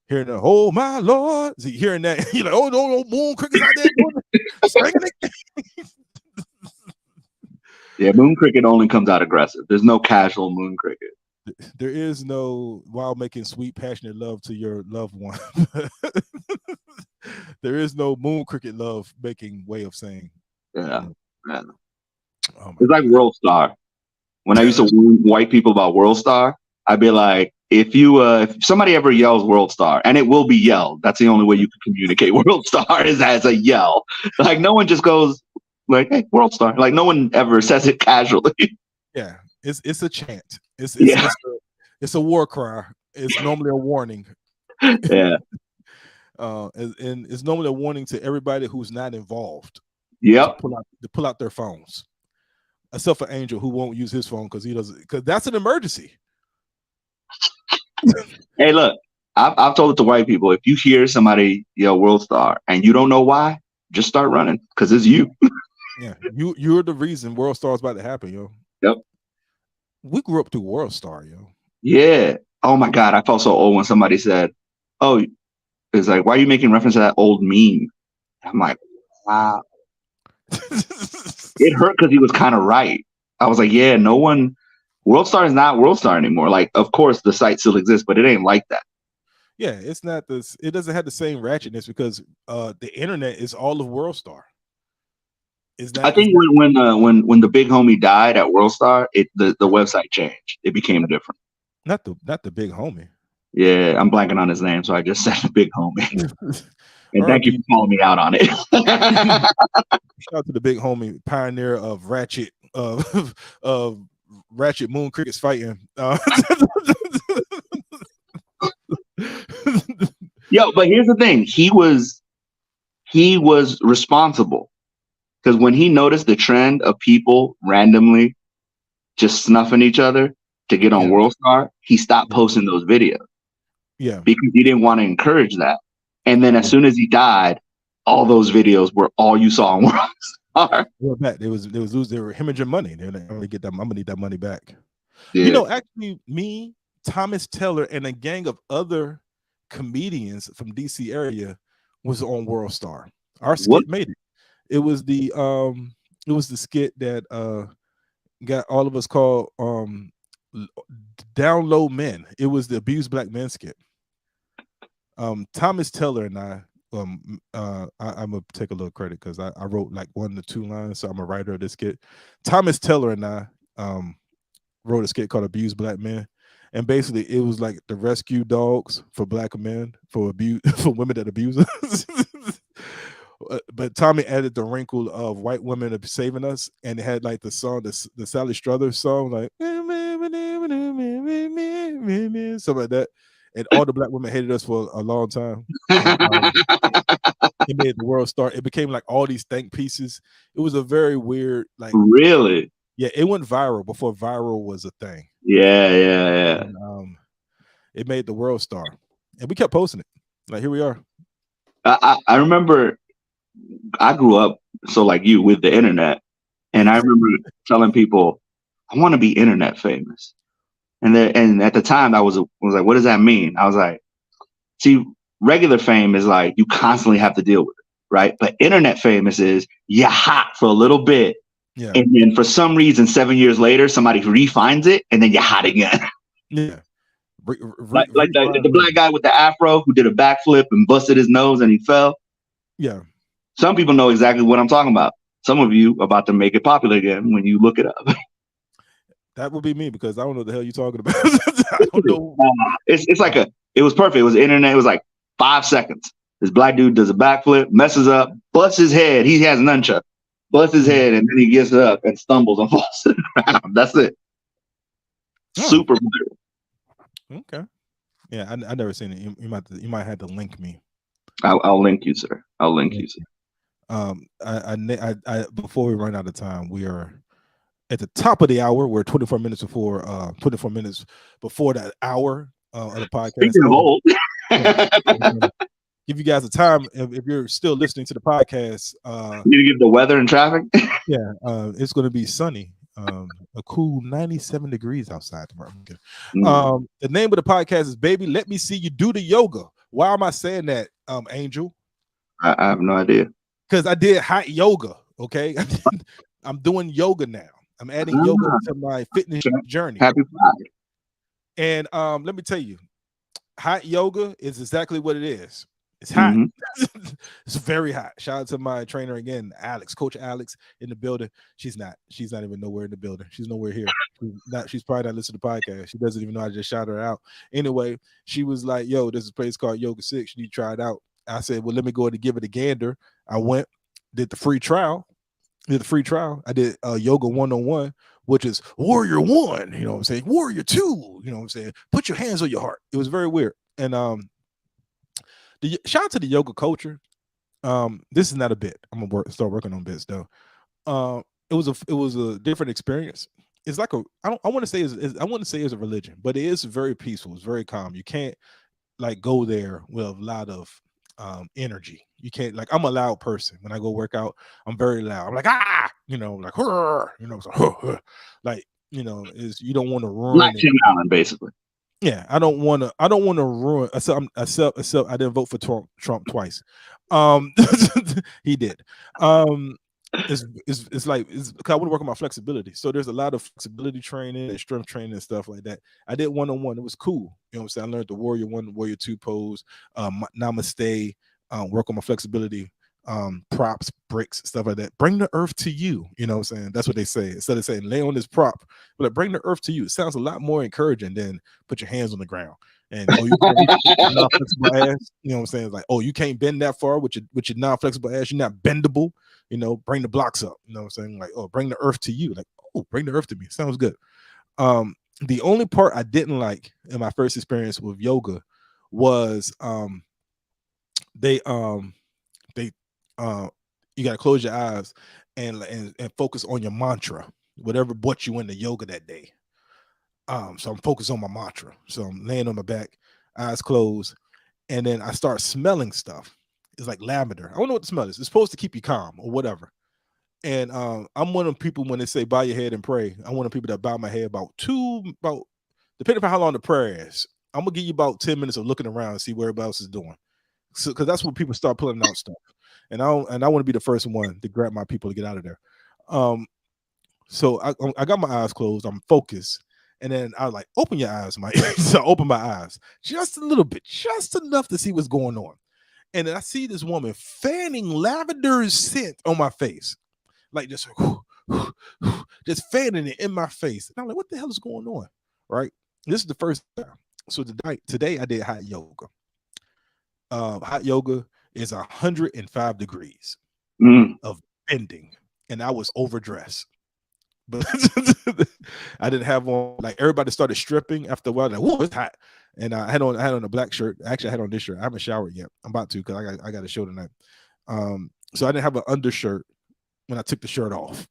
Hearing the "Oh my Lord," hearing that, you're like, "Oh no, Moon Cricket's out there." Yeah, Moon Cricket only comes out aggressive. There's no casual Moon Cricket. There is no while making sweet, passionate love to your loved one. There is no Moon Cricket love making way of saying. Yeah. Oh it's like World Star. When I used to warn white people about World Star, I'd be like, if somebody ever yells World Star, and it will be yelled, that's the only way you can communicate World Star is as a yell. Like no one just goes like, "Hey, World Star." Like no one ever says it casually. Yeah, it's a chant. It's a war cry. It's normally a warning. Yeah. And it's normally a warning to everybody who's not involved. Yep. To pull out their phones. Except for Angel, who won't use his phone because he doesn't, because that's an emergency. Hey, look, I've told it to white people. If you hear somebody yell World Star and you don't know why, just start running because it's you. Yeah, you're the reason World Star is about to happen, yo. Yep. We grew up through World Star, yo. Yeah. Oh my God, I felt so old when somebody said, "Oh, it's like, why are you making reference to that old meme?" I'm like, wow. It hurt because he was kind of right. I was like, yeah, no one. World Star is not World Star anymore. Like, of course, the site still exists, but it ain't like that. Yeah, it's not this. It doesn't have the same ratchetness because the internet is all of World Star. I think when the big homie died at World Star, the website changed. It became different. Not the big homie. Yeah, I'm blanking on his name, so I just said the big homie. And thank you for calling me out on it. Shout out to the big homie, pioneer of ratchet of ratchet Moon Crickets fighting. Yo, but here's the thing: he was responsible because when he noticed the trend of people randomly just snuffing each other to get on World Star, he stopped posting those videos. Yeah, because he didn't want to encourage that. And then as soon as he died, all those videos were all you saw on World Star. They were hemorrhaging money. They're like, I'm gonna need that money back. Yeah. You know, actually, me, Thomas Teller, and a gang of other comedians from DC area was on World Star. Our skit made it. It was the skit that got all of us called Down Low Men. It was the Abused Black Men skit. Thomas Teller and I'm gonna take a little credit because I wrote like 1 to 2 lines, so I'm a writer of this skit. Thomas Teller and I wrote a skit called Abused Black Men, and basically it was like the rescue dogs for black men for women that abuse us. But Tommy added the wrinkle of white women saving us, and it had like the song, the Sally Struthers song, like something like that. And all the black women hated us for a long time. And, it made the World Star. It became like all these think pieces. It was a very weird, like, really, yeah. It went viral before viral was a thing. Yeah. And, it made the World Star, and we kept posting it. Like, here we are. I remember I grew up so like you with the internet, and I remember telling people I want to be internet famous. And at the time I was like, what does that mean? I was like, see, regular fame is like you constantly have to deal with it, right? But internet famous is you're hot for a little bit, and then for some reason 7 years later somebody refines it, and then you're hot again. Yeah, like the black guy with the afro who did a backflip and busted his nose and he fell. Yeah, some people know exactly what I'm talking about. some of you about to make it popular again when you look it up. That would be me because I don't know what the hell you're talking about. I don't know. It's like it was perfect. It was internet. It was like 5 seconds. This black dude does a backflip, messes up, busts his head. He has nunchuck, busts his head, and then he gets up and stumbles and falls to the ground. That's it. Super viral. Okay. Yeah, I never seen it. You might have to link me. I'll link you, sir. I'll link you, sir. I before we run out of time, we are at the top of the hour. We're 24 minutes before that hour of the podcast. Speaking of old. Give you guys a time if you're still listening to the podcast. You need to give the weather and traffic. Yeah, it's going to be sunny. A cool 97 degrees outside tomorrow. Okay. The name of the podcast is Baby Let Me See You Do the Yoga. Why am I saying that, Angel? I have no idea. Because I did hot yoga. Okay. I'm doing yoga now. I'm adding yoga to my fitness journey. Happy Friday. And let me tell you, hot yoga is exactly what it is. It's hot. It's very hot. Shout out to my trainer again, Alex, Coach Alex in the building. She's not even nowhere in the building. She's nowhere here. She's probably not listening to the podcast. She doesn't even know I just shouted her out. Anyway, she was like, yo, there's a place called Yoga 6. You need to try it out. I said, well, let me go ahead and give it a gander. I went, did the free trial. I did Yoga 101, which is Warrior 1, you know what I'm saying? Warrior 2, you know what I'm saying? Put your hands on your heart. It was very weird. And shout out to the yoga culture. This is not a bit. I'm gonna start working on bits though. It was a different experience. It's like I want to say it's a religion, but it is very peaceful. It's very calm. You can't like go there with a lot of energy. You can't, like, I'm a loud person. When I go work out, I'm very loud. I'm like, you know, like, you know, so, like, you know, you don't want to ruin like Tim Allen, basically. Yeah, I don't want to ruin. Except I didn't vote for Trump twice. He did. It's like because I want to work on my flexibility. So there's a lot of flexibility training and strength training and stuff like that. I did 1-on-1. It was cool. You know what I'm saying? I learned the Warrior 1, Warrior 2 pose, Namaste, work on my flexibility, props, bricks, stuff like that. Bring the earth to you. You know what I'm saying? That's what they say. Instead of saying lay on this prop, but like, bring the earth to you. It sounds a lot more encouraging than put your hands on the ground. And you non-flexible ass. You know what I'm saying? It's like, you can't bend that far with your non-flexible ass. You're not bendable. You know, bring the blocks up. You know what I'm saying? Like, bring the earth to you. Like, bring the earth to me. Sounds good. The only part I didn't like in my first experience with yoga was you got to close your eyes and focus on your mantra, whatever brought you into yoga that day. So I'm focused on my mantra. So I'm laying on my back, eyes closed, and then I start smelling stuff. It's like lavender. I don't know what the smell is. It's supposed to keep you calm or whatever. And I'm one of them people when they say bow your head and pray. I'm one of the people that bow my head about depending on how long the prayer is. I'm gonna give you about 10 minutes of looking around and see where everybody else is doing. So because that's when people start pulling out stuff. And I want to be the first one to grab my people to get out of there. So I got my eyes closed. I'm focused. And then I was like, open your eyes, Mike. So I open my eyes just a little bit, just enough to see what's going on. And then I see this woman fanning lavender scent on my face. Like just fanning it in my face. And I'm like, what the hell is going on? Right? This is the first time. So today I did hot yoga. Hot yoga is 105 degrees of bending. And I was overdressed. But I didn't have on, like, everybody started stripping after a while. Like, whoa, it's hot. And I had on a black shirt. Actually, I had on this shirt. I haven't showered yet. I'm about to because I got a show tonight. So I didn't have an undershirt when I took the shirt off.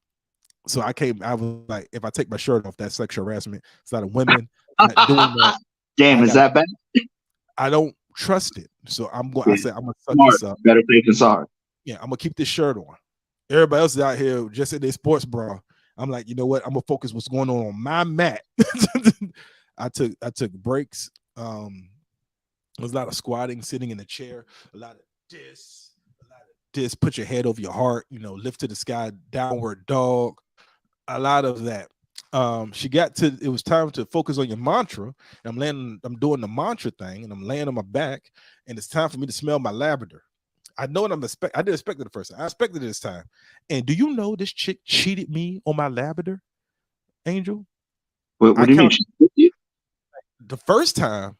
So I was like, if I take my shirt off, that's sexual harassment. It's not a women not doing that. Damn, is that bad? I don't trust it. So I'm going. I said I'm gonna suck this up. Better safe than sorry. Yeah, I'm gonna keep this shirt on. Everybody else is out here just in their sports bra. I'm like, you know what? I'm gonna focus what's going on my mat. I took breaks. There was a lot of squatting, sitting in the chair, a lot of this. Put your head over your heart, you know, lift to the sky, downward dog, a lot of that. It was time to focus on your mantra. I'm doing the mantra thing, and I'm laying on my back, and it's time for me to smell my lavender. I know what I'm expect. I didn't expect it the first time. I expected it this time. And do you know this chick cheated me on my Labrador, Angel? What do you mean? She hit you? The first time,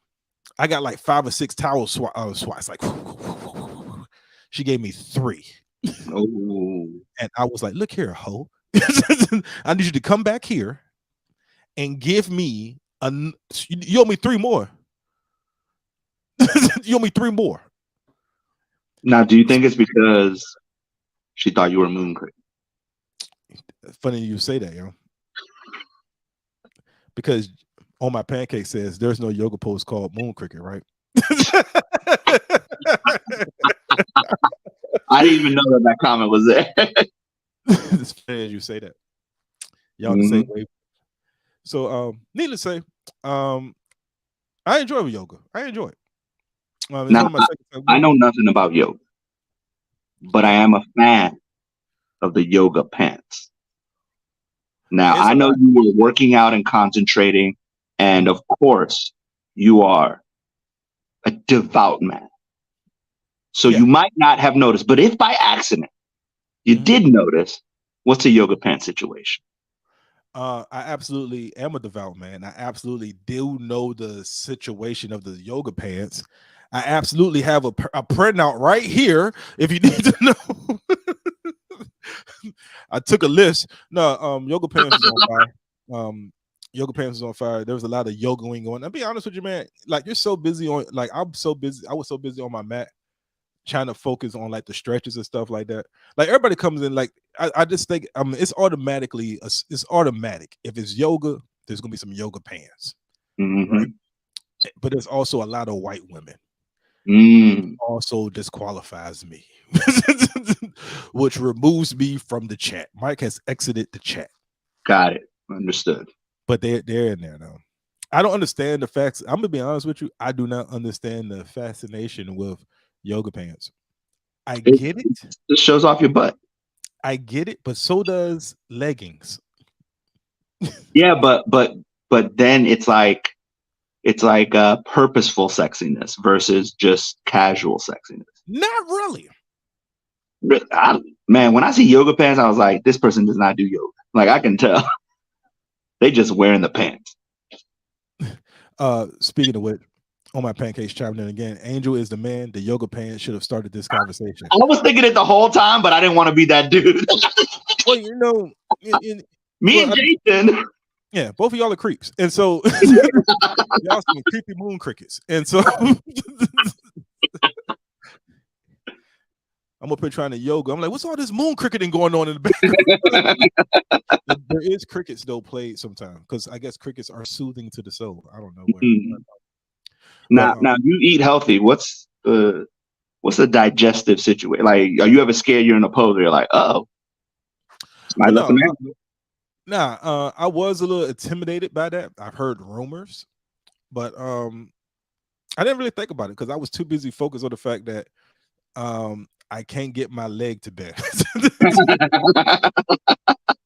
I got like 5 or 6 towel swats. Like she gave me 3. Oh. And I was like, look here, ho. I need you to come back here and give me you owe me 3 more. You owe me 3 more. Now, do you think it's because she thought you were a moon cricket? Funny you say that, yo. Because on my pancake says there's no yoga pose called moon cricket, right? I didn't even know that comment was there. It's funny as you say that. Y'all the same way. So, needless to say, I enjoy yoga. I enjoy it. Now, I know nothing about yoga, but I am a fan of the yoga pants. Now, I know you were working out and concentrating, and of course, you are a devout man. So you might not have noticed, but if by accident you did notice, what's a yoga pants situation? I absolutely am a devout man. I absolutely do know the situation of the yoga pants. I absolutely have a printout right here if you need to know. I took a list. No, yoga pants is on fire. Yoga pants is on fire. There was a lot of yogaing going. I'll be honest with you, man. Like you're so busy on, like I'm so busy. I was so busy on my mat, trying to focus on like the stretches and stuff like that. Like everybody comes in, like I just think it's automatically it's automatic. If it's yoga, there's gonna be some yoga pants, right? But there's also a lot of white women. Also disqualifies me, which removes me from the chat. Mike has exited the chat. Got it. Understood. But they're in there now. I don't understand the facts. I'm gonna be honest with you. I do not understand the fascination with yoga pants. I get it. It shows off your butt. I get it, but so does leggings. Yeah, but then it's like purposeful sexiness versus just casual sexiness. Not really. Man, when I see yoga pants, I was like, this person does not do yoga. Like I can tell. They just wearing the pants. Speaking of which, on my pancakes chiming in again, Angel is the man. The yoga pants should have started this conversation. I was thinking it the whole time, but I didn't want to be that dude. Well, you know, me and Jason. Yeah, both of y'all are creeps, and so y'all some creepy moon crickets, and so I'm up here trying to yoga. I'm like, what's all this moon cricketing going on in the background? There is crickets though played sometimes because I guess crickets are soothing to the soul. I don't know. Now you eat healthy. What's the digestive situation? Like, are you ever scared you're in a pose where you're like, oh, I was a little intimidated by that. I've heard rumors, but I didn't really think about it because I was too busy focused on the fact that I can't get my leg to bend.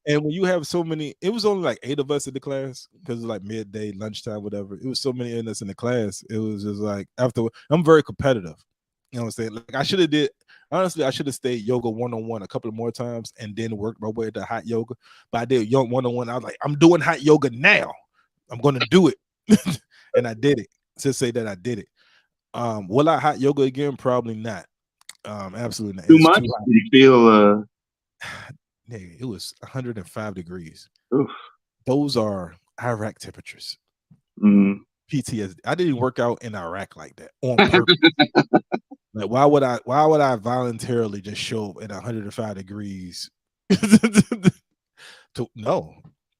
And when you have so many, it was only like 8 of us in the class because it was like midday, lunchtime, whatever. It was so many of us in the class. It was just like I'm very competitive. You know what I'm saying? Like I should have stayed yoga one-on-one a couple of more times and then worked my way to hot yoga. But I did one-on-one. I was like, I'm doing hot yoga now. I'm gonna do it. And I did it. To say that I did it. Will I hot yoga again? Probably not. Absolutely not. Too much? Did you feel it was 105 degrees. Oof. Those are Iraq temperatures. PTSD. I didn't work out in Iraq like that on purpose. Like, why would I voluntarily just show up at 105 degrees? No.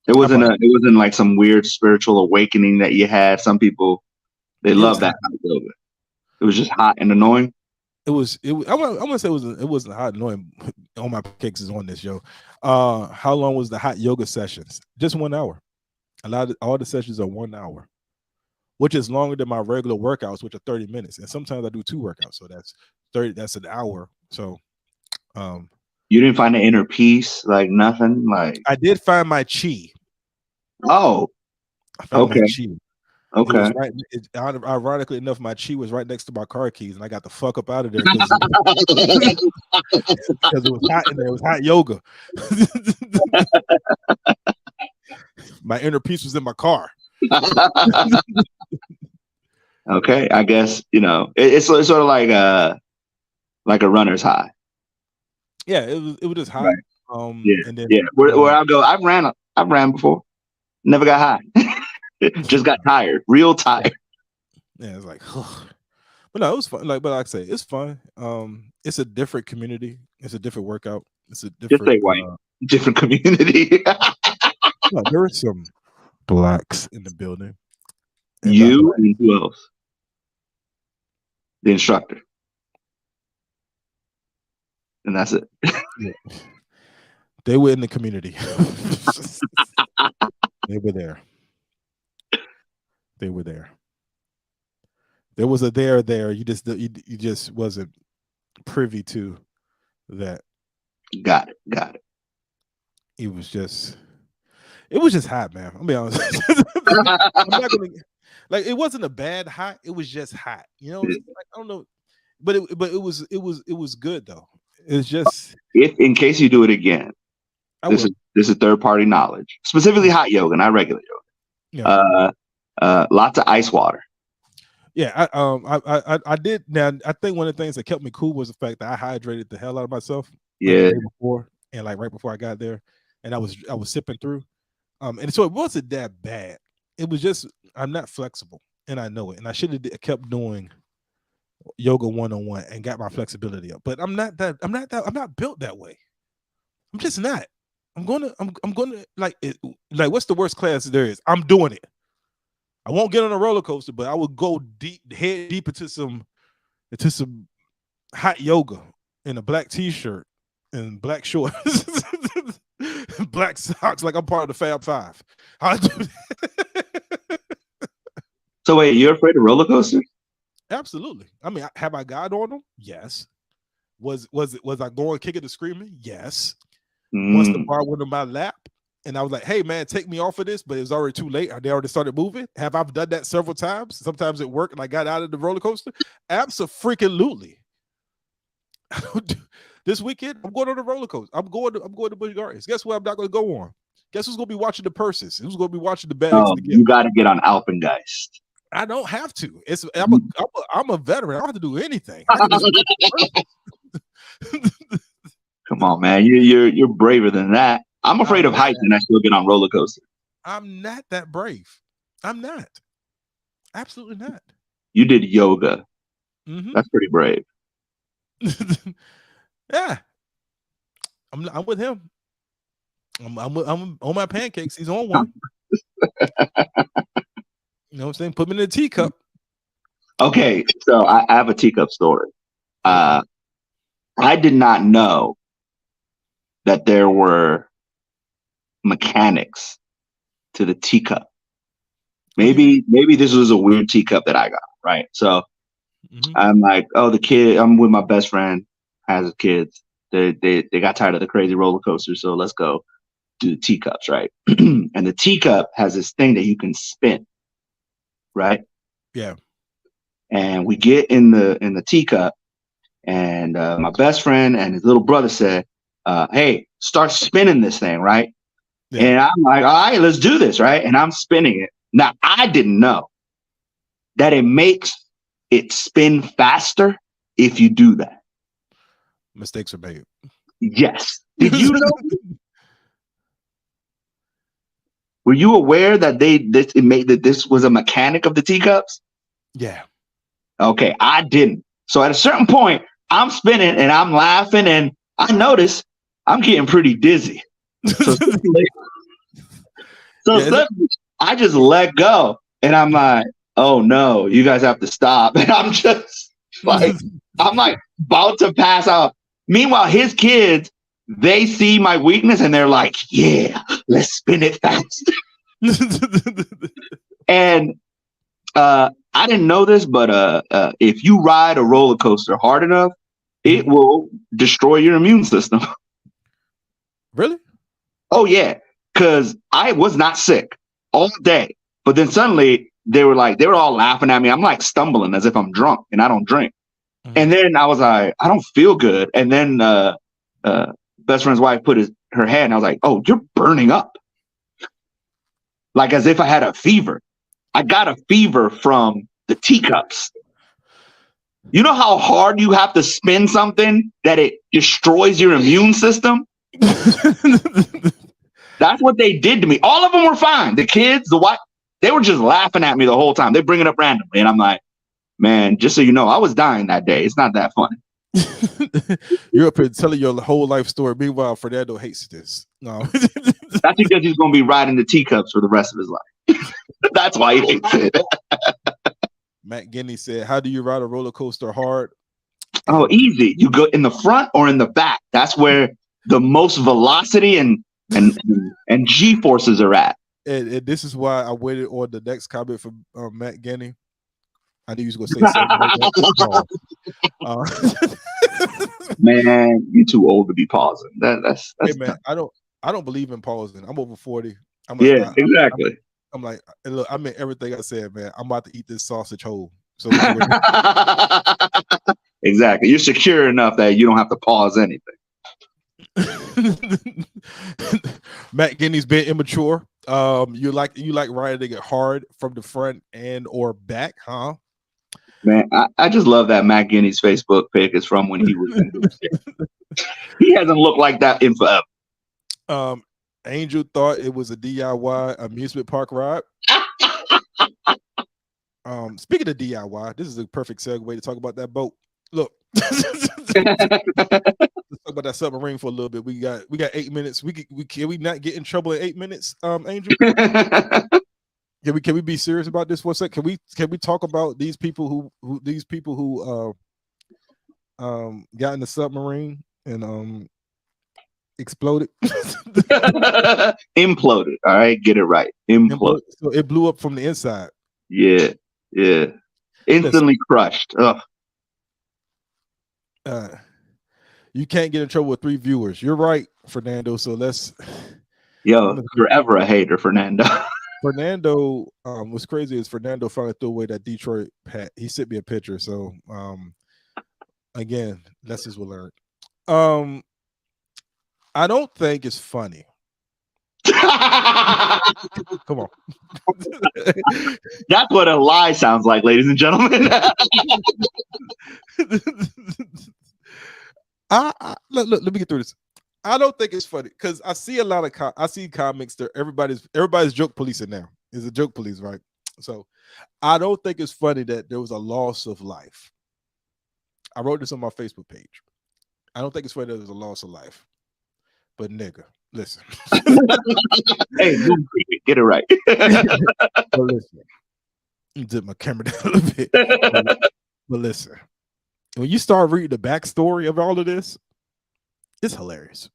It wasn't like some weird spiritual awakening that you had. Some people they love that. It was just hot and annoying. I want to say it wasn't hot and annoying. On my cakes is on this, yo. How long was the hot yoga sessions? Just 1 hour. All the sessions are 1 hour, which is longer than my regular workouts, which are 30 minutes. And sometimes I do 2 workouts, so that's 30. That's an hour. So, you didn't find the inner peace, like nothing, like I did find my chi. Oh, I found my chi. It was Okay. right. Ironically enough, my Chi was right next to my car keys, and I got the fuck up out of there because it was hot in there. It was hot yoga. My inner peace was in my car. Okay, I guess it's sort of like a runner's high. Yeah, it was just hot. Right. And then Where I go, I've ran before, never got high, just got tired, real tired. Yeah, it's like, but no, it was fun. But like I say, it's fun. It's a different community. It's a different workout. It's a different. Just say white, different community. No, there were some blacks in the building. And who else? The instructor. And that's it. Yeah. They were in the community. They were there. They were there. There was a there. You just wasn't privy to that. Got it. It was just hot, man. I'll be honest. I'm not gonna, like, it wasn't a bad hot. It was just hot. Like, I don't know, but it was good though. It's just, if in case you do it again, this is third party knowledge, specifically hot yoga, not regular yoga. Yeah. Lots of ice water. Yeah, I did. Now I think one of the things that kept me cool was the fact that I hydrated the hell out of myself. Yeah. The day before, and like right before I got there, and I was sipping through. And so it wasn't that bad. It was just, I'm not flexible, and I know it. And I should have kept doing yoga 1-on-1 and got my flexibility up. But I'm not built that way. I'm just not. I'm gonna like what's the worst class there is? I'm doing it. I won't get on a roller coaster, but I would go head deep into some hot yoga in a black t-shirt and black shorts. Black socks, like I'm part of the Fab Five. I do that. So wait, you're afraid of roller coasters? Absolutely. I mean, have I got on them? Yes. Was I going kicking and screaming? Yes. Once the bar went in my lap, and I was like, "Hey man, take me off of this," but it was already too late. They already started moving. Have I done that several times? Sometimes at work, and I got out of the roller coaster. Absolutely. This weekend, I'm going on the roller coaster. I'm going to Busch Gardens. Guess what? I'm not going to go on. Guess who's going to be watching the purses? Who's going to be watching the bags? You got to get on Alpengeist. I don't have to. I'm a veteran. I don't have to do anything. Come on, man. You're braver than that. I'm afraid of heights, and I still get on roller coasters. I'm not that brave. I'm not. Absolutely not. You did yoga. Mm-hmm. That's pretty brave. Yeah, I'm with him. I'm on my pancakes. He's on one. You know what I'm saying? Put me in a teacup. Okay, so I have a teacup story. I did not know that there were mechanics to the teacup. Maybe this was a weird teacup that I got, right? So I'm like, oh, I'm with my best friend, has kids. They got tired of the crazy roller coaster, so let's go do the teacups, right? And the teacup has this thing that you can spin, right? Yeah. And we get in the teacup, and my best friend and his little brother said, hey, start spinning this thing, right? Yeah. And I'm like, all right, let's do this, right? And I'm spinning it. Now, I didn't know that it makes it spin faster if you do that. Mistakes are made. Yes. Did you know? Were you aware that this was a mechanic of the teacups? Yeah. Okay, I didn't. So at a certain point, I'm spinning and I'm laughing, and I notice I'm getting pretty dizzy. So suddenly, I just let go, and I'm like, "Oh no, you guys have to stop!" And I'm just like, I'm like about to pass out. Meanwhile, his kids, they see my weakness and they're like, "Yeah, let's spin it fast." And I didn't know this, but if you ride a roller coaster hard enough, it will destroy your immune system. Really? Oh yeah, because I was not sick all day, but then suddenly they were all laughing at me. I'm like stumbling as if I'm drunk and I don't drink. Mm-hmm. And then I was like, I don't feel good. And then best friend's wife put her hand, and I was like, oh, you're burning up. Like as if I had a fever. I got a fever from the teacups. You know how hard you have to spin something that it destroys your immune system? That's what they did to me. All of them were fine. The kids, the wife, they were just laughing at me the whole time. They bring it up randomly. And I'm like, man, just so you know, I was dying that day. It's not that funny. You're up here telling your whole life story. Meanwhile, Fernando hates this. No. That's because he's going to be riding the teacups for the rest of his life. That's why he hates it. Matt Guinea said, how do you ride a roller coaster hard? Oh, easy. You go in the front or in the back. That's where the most velocity and G forces are at. And this is why I waited on the next comment from Matt Guinea. I knew he was going to say something like that. Man, you're too old to be pausing. That's hey man, I don't believe in pausing. I'm over 40. Exactly. I'm like, look, I meant everything I said, man. I'm about to eat this sausage whole. So exactly. You're secure enough that you don't have to pause anything. Matt Guinea's been immature. You like riding it hard from the front and or back, huh? Man, I just love that Matt Guinea's Facebook pic is from when he was he hasn't looked like that in forever. Angel thought it was a DIY amusement park ride. Speaking of DIY, this is a perfect segue to talk about that boat. Look, let's talk about that submarine for a little bit. We got 8 minutes. Can we not get in trouble in 8 minutes, Angel? Can we be serious about this for a sec? Can we talk about these people who got in the submarine and exploded? Imploded. All right, get it right. Imploded. So it blew up from the inside. Yeah. Instantly crushed. Ugh. You can't get in trouble with 3 viewers. You're right, Fernando. So let's. Yo, forever a hater, Fernando. Fernando, what's crazy is Fernando finally threw away that Detroit pat. He sent me a picture. So again, lessons were learned. I don't think it's funny. Come on. That's what a lie sounds like, ladies and gentlemen. Let me get through this. I don't think it's funny because I see a lot of I see comics there. Everybody's joke policing now. Is a joke police, right? So I don't think it's funny that there was a loss of life. I wrote this on my Facebook page. I don't think it's funny that there was a loss of life. But nigga, listen. Hey, get it right. But listen. Did my camera down a little bit. But listen. When you start reading the backstory of all of this, it's hilarious.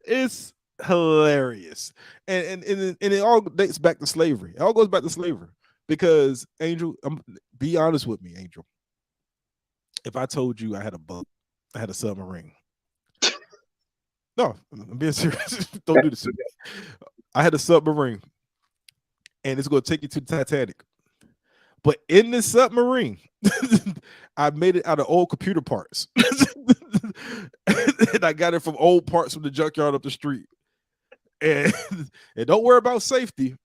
It's hilarious. And it all dates back to slavery. It all goes back to slavery. Because, Angel, be honest with me, Angel. If I told you I had a boat, I had a submarine. No, I'm being serious. Don't do this to me. I had a submarine, and it's going to take you to the Titanic. But in this submarine, I made it out of old computer parts. And I got it from old parts from the junkyard up the street. And don't worry about safety.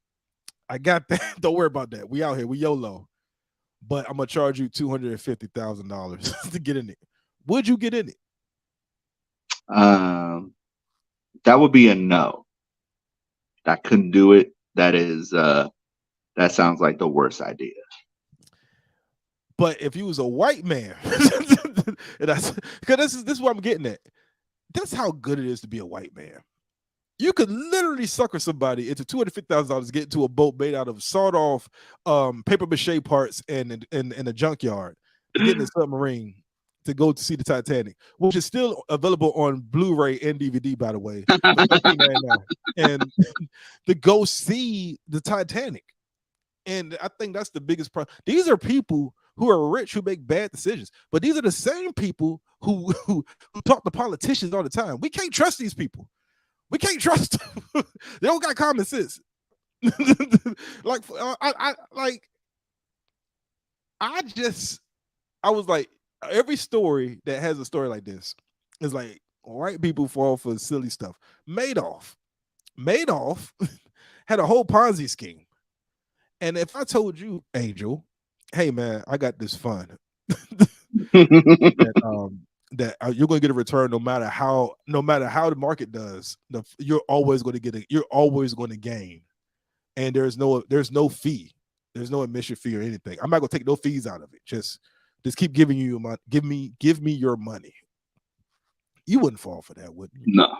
I got that. Don't worry about that. We out here. We YOLO. But I'm going to charge you $250,000 to get in it. Would you get in it? That would be a no. I couldn't do it. That sounds like the worst idea. But if you was a white man, and because this is what I'm getting at. That's how good it is to be a white man. You could literally sucker somebody into $250,000 to get into a boat made out of sawed-off paper mache parts and in a junkyard to get in a submarine to go to see the Titanic, which is still available on Blu-ray and DVD, by the way, and to go see the Titanic. And I think that's the biggest problem. These are people who are rich who make bad decisions, but these are the same people who talk to politicians all the time. We can't trust these people. We can't trust them. They don't got common sense. Like I was like, every story that has a story like this is like white people fall for silly stuff. Madoff had a whole Ponzi scheme. And if I told you, Angel, hey man, I got this fund that you're going to get a return no matter how the market does, you're always going to gain. And there's no fee. There's no admission fee or anything. I'm not going to take no fees out of it. Just keep giving you your money. Give me your money. You wouldn't fall for that, wouldn't you? No.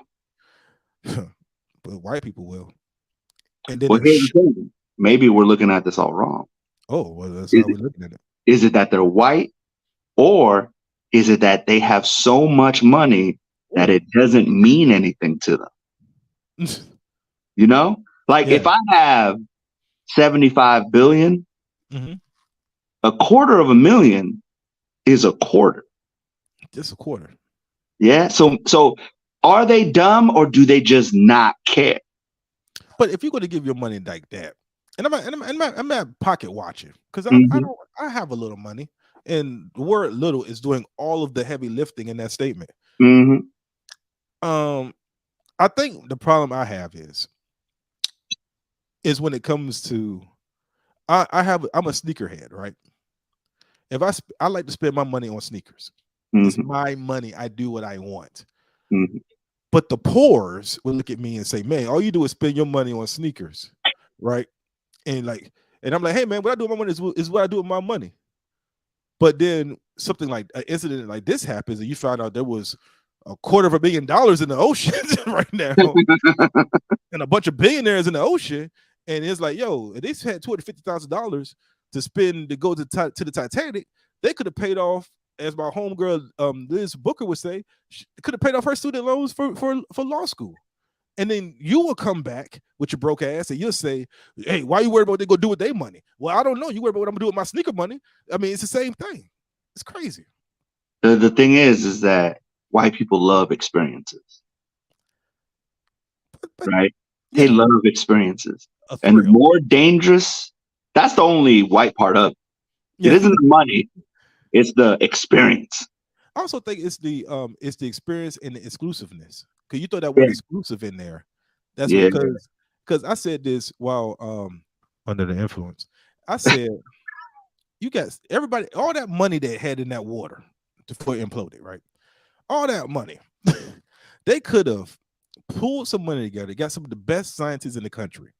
But white people will. And then maybe we're looking at this all wrong. Oh, well, that's how we're looking at it. Is it that they're white, or is it that they have so much money that it doesn't mean anything to them? You know, like if I have 75 billion, $250,000 is a quarter. Just a quarter. Yeah. So are they dumb, or do they just not care? But if you're going to give your money like that, and I'm at pocket watching, because I have a little money, and the word "little" is doing all of the heavy lifting in that statement. I think the problem I have is when it comes to I'm a sneakerhead, right? If I like to spend my money on sneakers. It's my money. I do what I want. But the poors will look at me and say, man, all you do is spend your money on sneakers, right? And I'm like, hey man, what I do with my money is what I do with my money. But then an incident like this happens, and you find out there was $250,000 in the ocean right now, and a bunch of billionaires in the ocean, and it's like, yo, if they had $250,000 to spend to go to the Titanic, they could have paid off, as my homegirl Liz Booker would say, could have paid off her student loans for law school. And then you will come back with your broke ass and you'll say, hey, why are you worried about what they go do with their money? Well, I don't know. You worried about what I'm gonna do with my sneaker money. I mean, it's the same thing. It's crazy. The thing is that white people love experiences. Right? Yeah. They love experiences. And the more dangerous, that's the only white part of it. Yeah. It isn't the money, it's the experience. I also think it's the experience and the exclusiveness. Because you throw that word exclusive in there. That's because I said this while under the influence. I said, you guys, everybody, all that money they had in that water before it imploded, right? All that money, they could have pulled some money together, got some of the best scientists in the country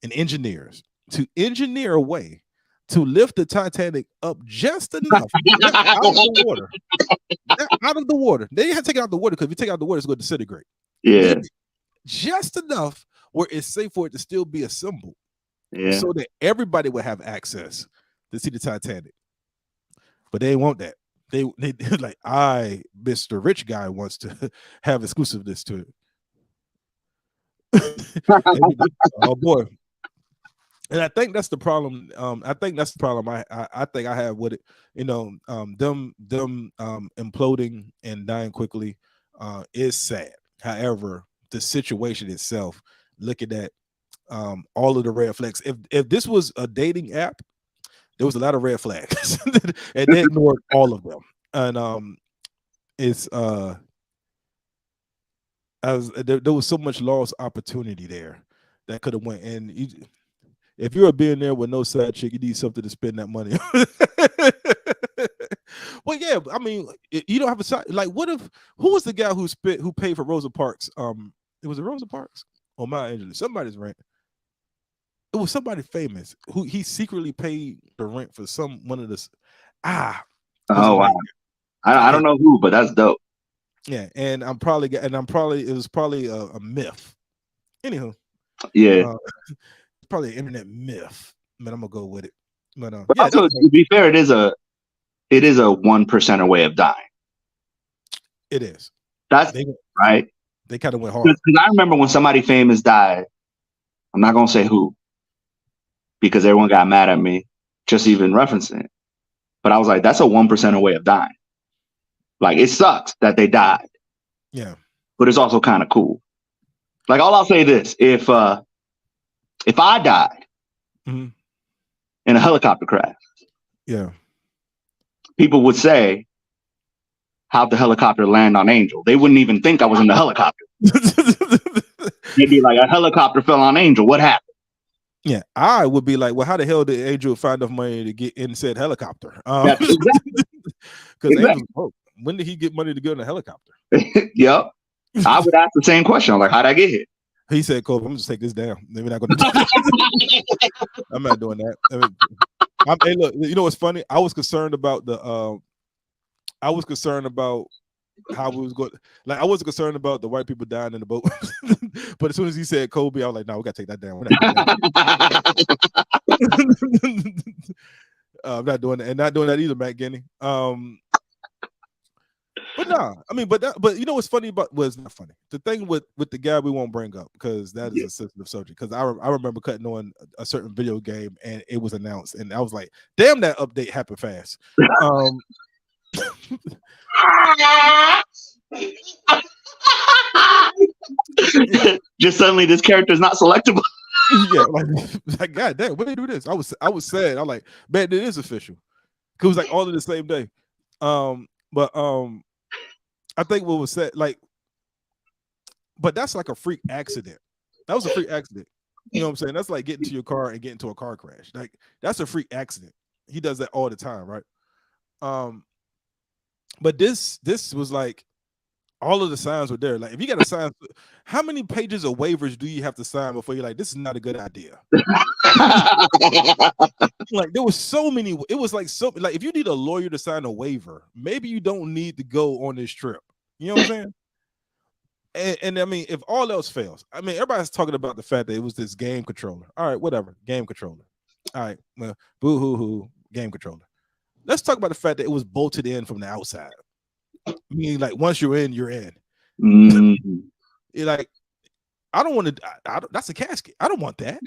and engineers to engineer a way to lift the Titanic up just enough out of the water. Out of the water. They didn't have to take it out of the water, because if you take it out of the water, it's going to disintegrate. Yeah. Just enough where it's safe for it to still be assembled. Yeah. So that everybody would have access to see the Titanic. But they want that. They like, Mr. Rich Guy wants to have exclusiveness to it. Oh boy. And I think that's the problem. I think I have with it. You know, them imploding and dying quickly is sad. However, the situation itself, looking at all of the red flags. If this was a dating app, there was a lot of red flags, and they ignored all of them. And there was so much lost opportunity there that could have went. And if you're a billionaire with no side chick, you need something to spend that money on. Well, yeah, I mean, you don't have a side. Like, who was the guy who paid for Rosa Parks? It was Rosa Parks or Maya Angelou. Somebody's rent. It was somebody famous who he secretly paid the rent for one of the. Oh wow! I don't know who, but that's dope. Yeah, and it was probably a myth. Anywho, yeah. Probably an internet myth, but I'm gonna go with it. But also, to be fair, it is a 1%er way of dying. It is. That's right. They kind of went hard. Because I remember when somebody famous died. I'm not gonna say who, because everyone got mad at me just even referencing it. But I was like, that's a 1%er way of dying. Like, it sucks that they died. Yeah. But it's also kind of cool. Like, I'll say this: if If I died Mhm. in a helicopter crash, Yeah. people would say, how'd the helicopter land on Angel? They wouldn't even think I was in the helicopter. They'd be like, a helicopter fell on Angel. What happened? Yeah, I would be like, well, how the hell did Angel find enough money to get in said helicopter? That's exactly. Because Exactly. Angel's broke. When did he get money to get in a helicopter? Yep. I would ask the same question. I'm like, how'd I get here? He said, Kobe, I'm just take this down. Maybe not going to do that. I'm not doing that. Hey, look, you know what's funny? I was concerned about how we was going. Like, I wasn't concerned about the white people dying in the boat. But as soon as he said Kobe, I was like, no, we got to take that down. We're not doing that. I'm not doing that. And not doing that either, Matt Guinea. But nah, I mean, but you know what's funny about it's not funny. The thing with the guy we won't bring up because that is a sensitive subject. Because I remember cutting on a certain video game and it was announced, and I was like, "Damn, that update happened fast." Just suddenly, this character is not selectable. Yeah, like God damn, when they do this, I was sad. I'm like, man, it is official. Cause it was like all in the same day. But I think what was said, like, but that's like a freak accident. That was a freak accident. You know what I'm saying? That's like getting to your car and getting into a car crash. Like, that's a freak accident. He does that all the time, right? But this was like all of the signs were there. Like, if you got to sign, how many pages of waivers do you have to sign before you're like, this is not a good idea? Like, there was so many. It was like so. Like, if you need a lawyer to sign a waiver, maybe you don't need to go on this trip. You know what I'm saying? And I mean, if all else fails, I mean, everybody's talking about the fact that it was this game controller. All right, whatever, game controller. All right, well, boo hoo hoo, game controller. Let's talk about the fact that it was bolted in from the outside. I mean, like, once you're in, you're in. Like, I don't want to. That's a casket. I don't want that.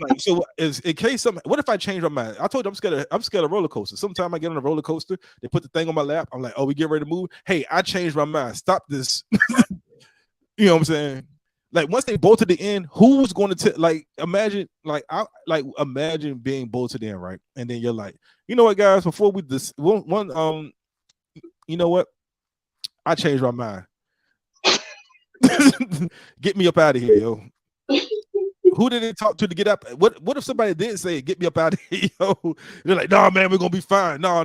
Like, so in case something. What if I change my mind? I told you I'm scared of roller coasters. Sometimes I get on a roller coaster, they put the thing on my lap. I'm like, oh, we get ready to move. Hey, I changed my mind. Stop this. You know what I'm saying? Like, once they bolted it in, who's going to like imagine imagine being bolted in, right? And then you're like, you know what, guys? Before we this one you know what? I changed my mind. Get me up out of here, yo. Who did they talk to get up? What if somebody did say, get me up out of here, yo? They're like, no, man, we're gonna be fine. No,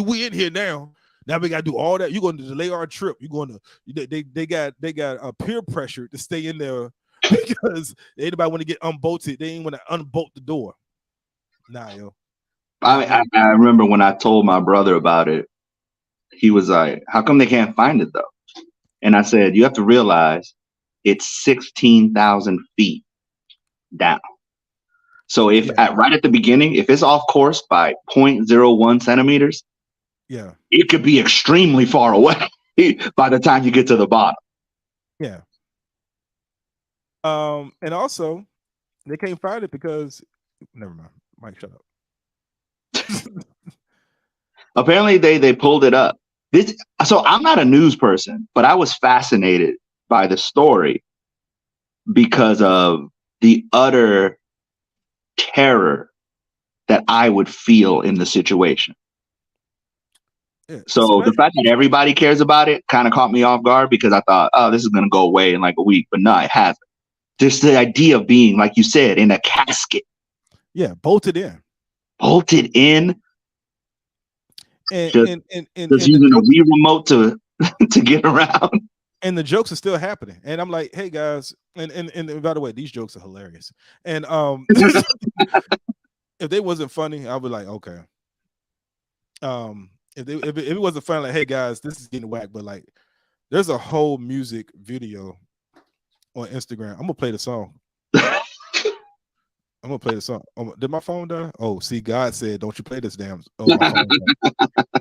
we in here now. Now we gotta do all that. You're going to delay our trip. You're going to they got a peer pressure to stay in there because anybody want to get unbolted, they ain't want to unbolt the door. Nah, yo. I remember when I told my brother about it, he was like, how come they can't find it though? And I said, you have to realize it's 16,000 feet down. So if right at the beginning, if it's off course by 0.01 centimeters, it could be extremely far away by the time you get to the bottom. Yeah. And also they can't find it because never mind. Mike, shut up. Apparently they pulled it up. So I'm not a news person, but I was fascinated by the story because of the utter terror that I would feel in the situation. Yeah, so the fact that everybody cares about it kind of caught me off guard because I thought, oh, this is going to go away in like a week. But no, it hasn't. Just the idea of being, like you said, in a casket. Yeah, bolted in. Bolted in. And just using a Wii remote to get around. And the jokes are still happening. And I'm like, hey guys, and by the way, these jokes are hilarious. And if they wasn't funny, I would like, okay. If it wasn't funny, like, hey guys, this is getting whacked, but like there's a whole music video on Instagram. I'm gonna play the song. I'm gonna play the song. Oh, did my phone die? Oh, see, God said, don't you play this damn. Oh, my phone died.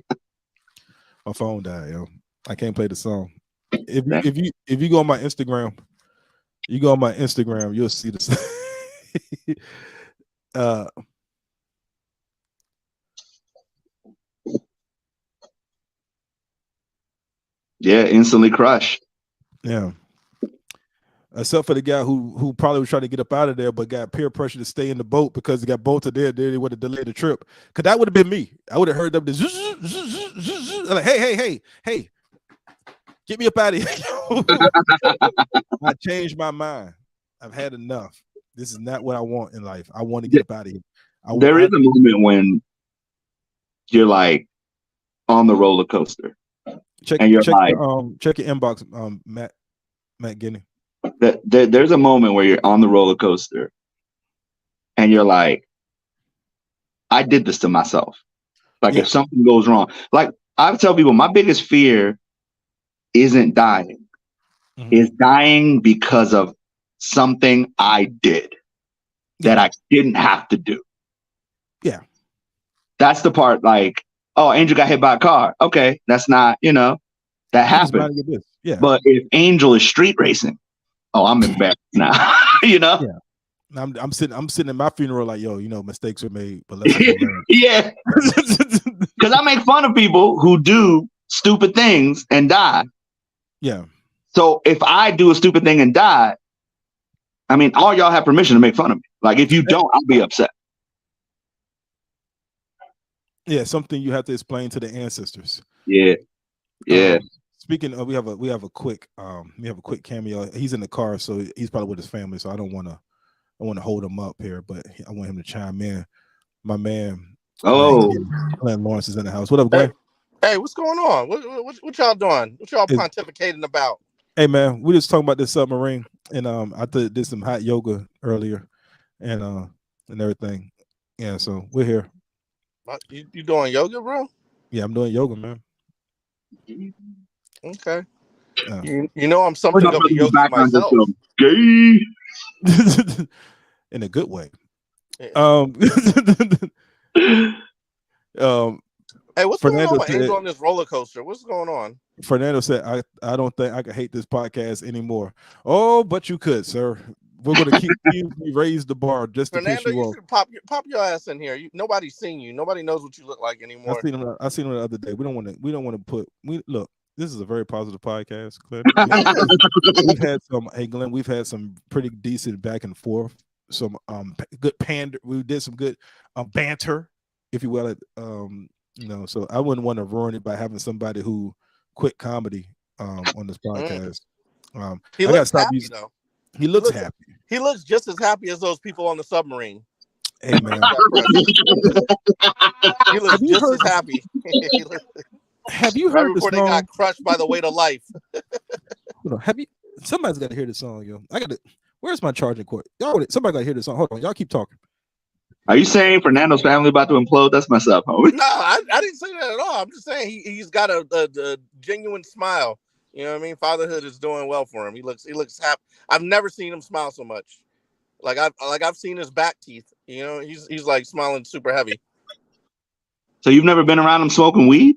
My phone died, yo. I can't play the song. If you go on my Instagram, you'll see this. Yeah, instantly crushed. Yeah. Except for the guy who probably was trying to get up out of there, but got peer pressure to stay in the boat because he got bolted there. They would have delayed the trip. Cause that would have been me. I would have heard them like, hey, get me up out of here. I changed my mind. I've had enough. This is not what I want in life. I want to get up out of here. There is a moment when you're like on the roller coaster, check and you're check like, your inbox, Matt Guinea. There's a moment where you're on the roller coaster, and you're like, I did this to myself. Like if something goes wrong, like I tell people, my biggest fear isn't dying, is dying because of something I did that I didn't have to do. Yeah. That's the part like, oh, Angel got hit by a car. Okay. That's not, that happened. Yeah. But if Angel is street racing, oh, I'm embarrassed now. Yeah. I'm sitting in my funeral like, yo, mistakes were made, but let's yeah. Because I make fun of people who do stupid things and die. Yeah. So if I do a stupid thing and die, I mean, all y'all have permission to make fun of me. Like if you don't, I'll be upset. Yeah, something you have to explain to the ancestors. Yeah. Yeah. Speaking of, we have a quick cameo. He's in the car, so he's probably with his family. So I want to hold him up here, but I want him to chime in. My man, Glenn Lawrence is in the house. What up, Glenn? Hey, what's going on? What y'all doing? What y'all pontificating about? Hey man, we just talking about this submarine, and I did some hot yoga earlier, and everything. Yeah, so we're here. You doing yoga, bro? Yeah, I'm doing yoga, man. Okay. I'm something of a yogi myself. Gay. In a good way. Yeah. Hey, what's going on with Angel on this roller coaster? What's going on? Fernando said, I don't think I could hate this podcast anymore. Oh, but you could, sir. We're going to keep you raise the bar just to piss you off. Should pop your ass in here. Nobody's seen you. Nobody knows what you look like anymore. I seen him the other day. We don't want to put. Look. This is a very positive podcast, Glenn. We've had some pretty decent back and forth. Some good pander. We did some good banter, if you will. So I wouldn't want to ruin it by having somebody who quit comedy on this podcast. He looks happy though. He looks happy. He looks just as happy as those people on the submarine. Hey man, he looks just as happy. Have you heard the song? They got crushed by the weight of life. Somebody's got to hear the song, yo. Where's my charging cord? Somebody got to hear the song. Hold on, y'all keep talking. Are you saying Fernando's family about to implode? That's messed up, homie. No, I didn't say that at all. I'm just saying he's got a genuine smile. You know what I mean? Fatherhood is doing well for him. He looks happy. I've never seen him smile so much. I've seen his back teeth. He's like smiling super heavy. So you've never been around him smoking weed?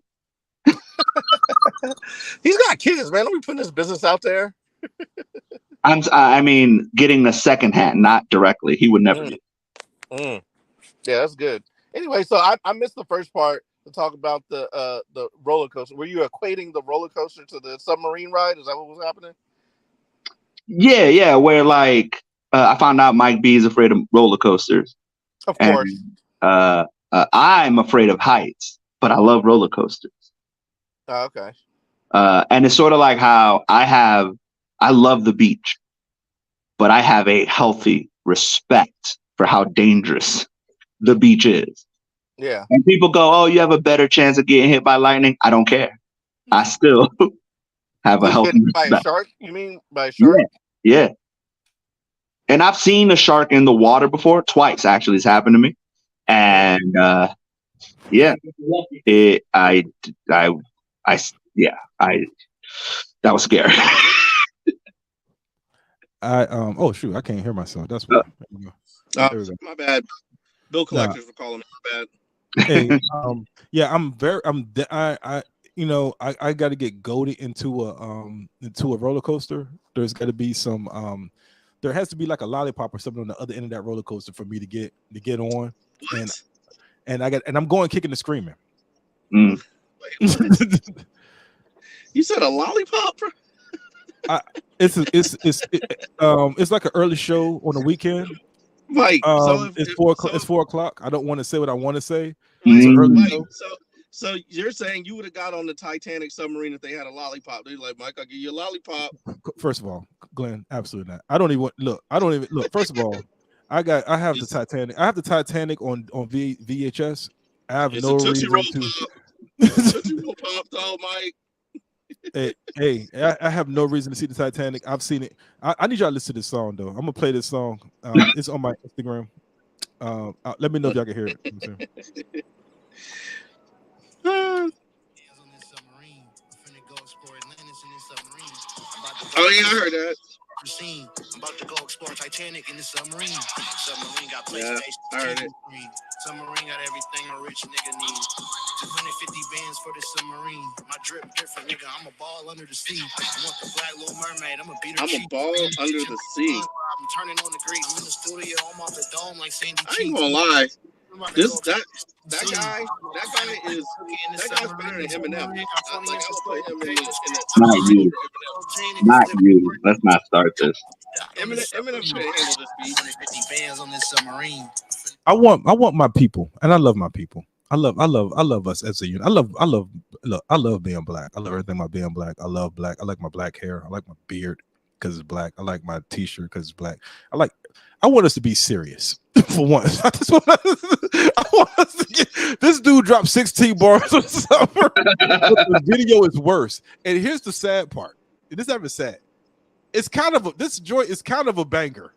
He's got kids, man. Don't be putting his business out there. I mean, getting the second hand, not directly. He would never do. Yeah, that's good. Anyway, so I missed the first part to talk about the roller coaster. Were you equating the roller coaster to the submarine ride? Is that what was happening? Yeah. Where I found out Mike B is afraid of roller coasters. Of course. I'm afraid of heights, but I love roller coasters. Oh, okay. And it's sort of like how I love the beach, but I have a healthy respect for how dangerous the beach is. Yeah. And people go, oh, you have a better chance of getting hit by lightning. I don't care. I still have a healthy respect. By a shark? You mean by a shark? Yeah. And I've seen a shark in the water before. Twice, actually, it's happened to me. And that was scary. Oh shoot, I can't hear myself. That's what. My bad. Bill collectors were calling me. My bad. Hey, I got to get goaded into a roller coaster. There's got to be some there has to be like a lollipop or something on the other end of that roller coaster for me to get on. What? And I'm going kicking and screaming. Wait, you said a lollipop? It's like an early show on the weekend. Mike, so It's 4 o'clock. It's 4 o'clock. I don't want to say what I want to say. Mike, It's an early Mike, show. so you're saying you would have got on the Titanic submarine if they had a lollipop? They're like, Mike, I'll give you a lollipop. First of all, Glenn, absolutely not. I don't even look. First of all, I have the Titanic. I have the Titanic on VHS. I have It's no a Tootsie reason Roll to. Pop. Tootsie Roll Pop, though, Mike. Hey, I have no reason to see the Titanic. I've seen it. I need y'all to listen to this song though. I'm gonna play this song. It's on my Instagram. Let me know if y'all can hear it. You know what I'm saying? Oh yeah, I heard that. I'm about to go explore Titanic in the submarine. Submarine got Yeah, I heard it. Submarine got everything a rich nigga needs. 250 bands for the submarine. My drip different, nigga. I'm a ball under the sea. I want the black little mermaid. I'm a beat her I'm a cheek. ball under the sea. I'm turning on the grease. I'm in the studio. I'm off the dome like Sandy I ain't Cheeks. gonna lie. That guy is better than Eminem. Like I would put him in the Not you. Not you. Let's not start this. Eminem couldn't handle this beat. 250 bands on this submarine. I want my people, and I love my people. I love us as a unit. I love being black. I love everything about being black. I love black. I like my black hair. I like my beard because it's black. I like my t-shirt because it's black. I want us to be serious for once. I want us to get this dude dropped 16 bars on summer. The video is worse. And here's the sad part. This is sad. It's kind of this joint is kind of a banger.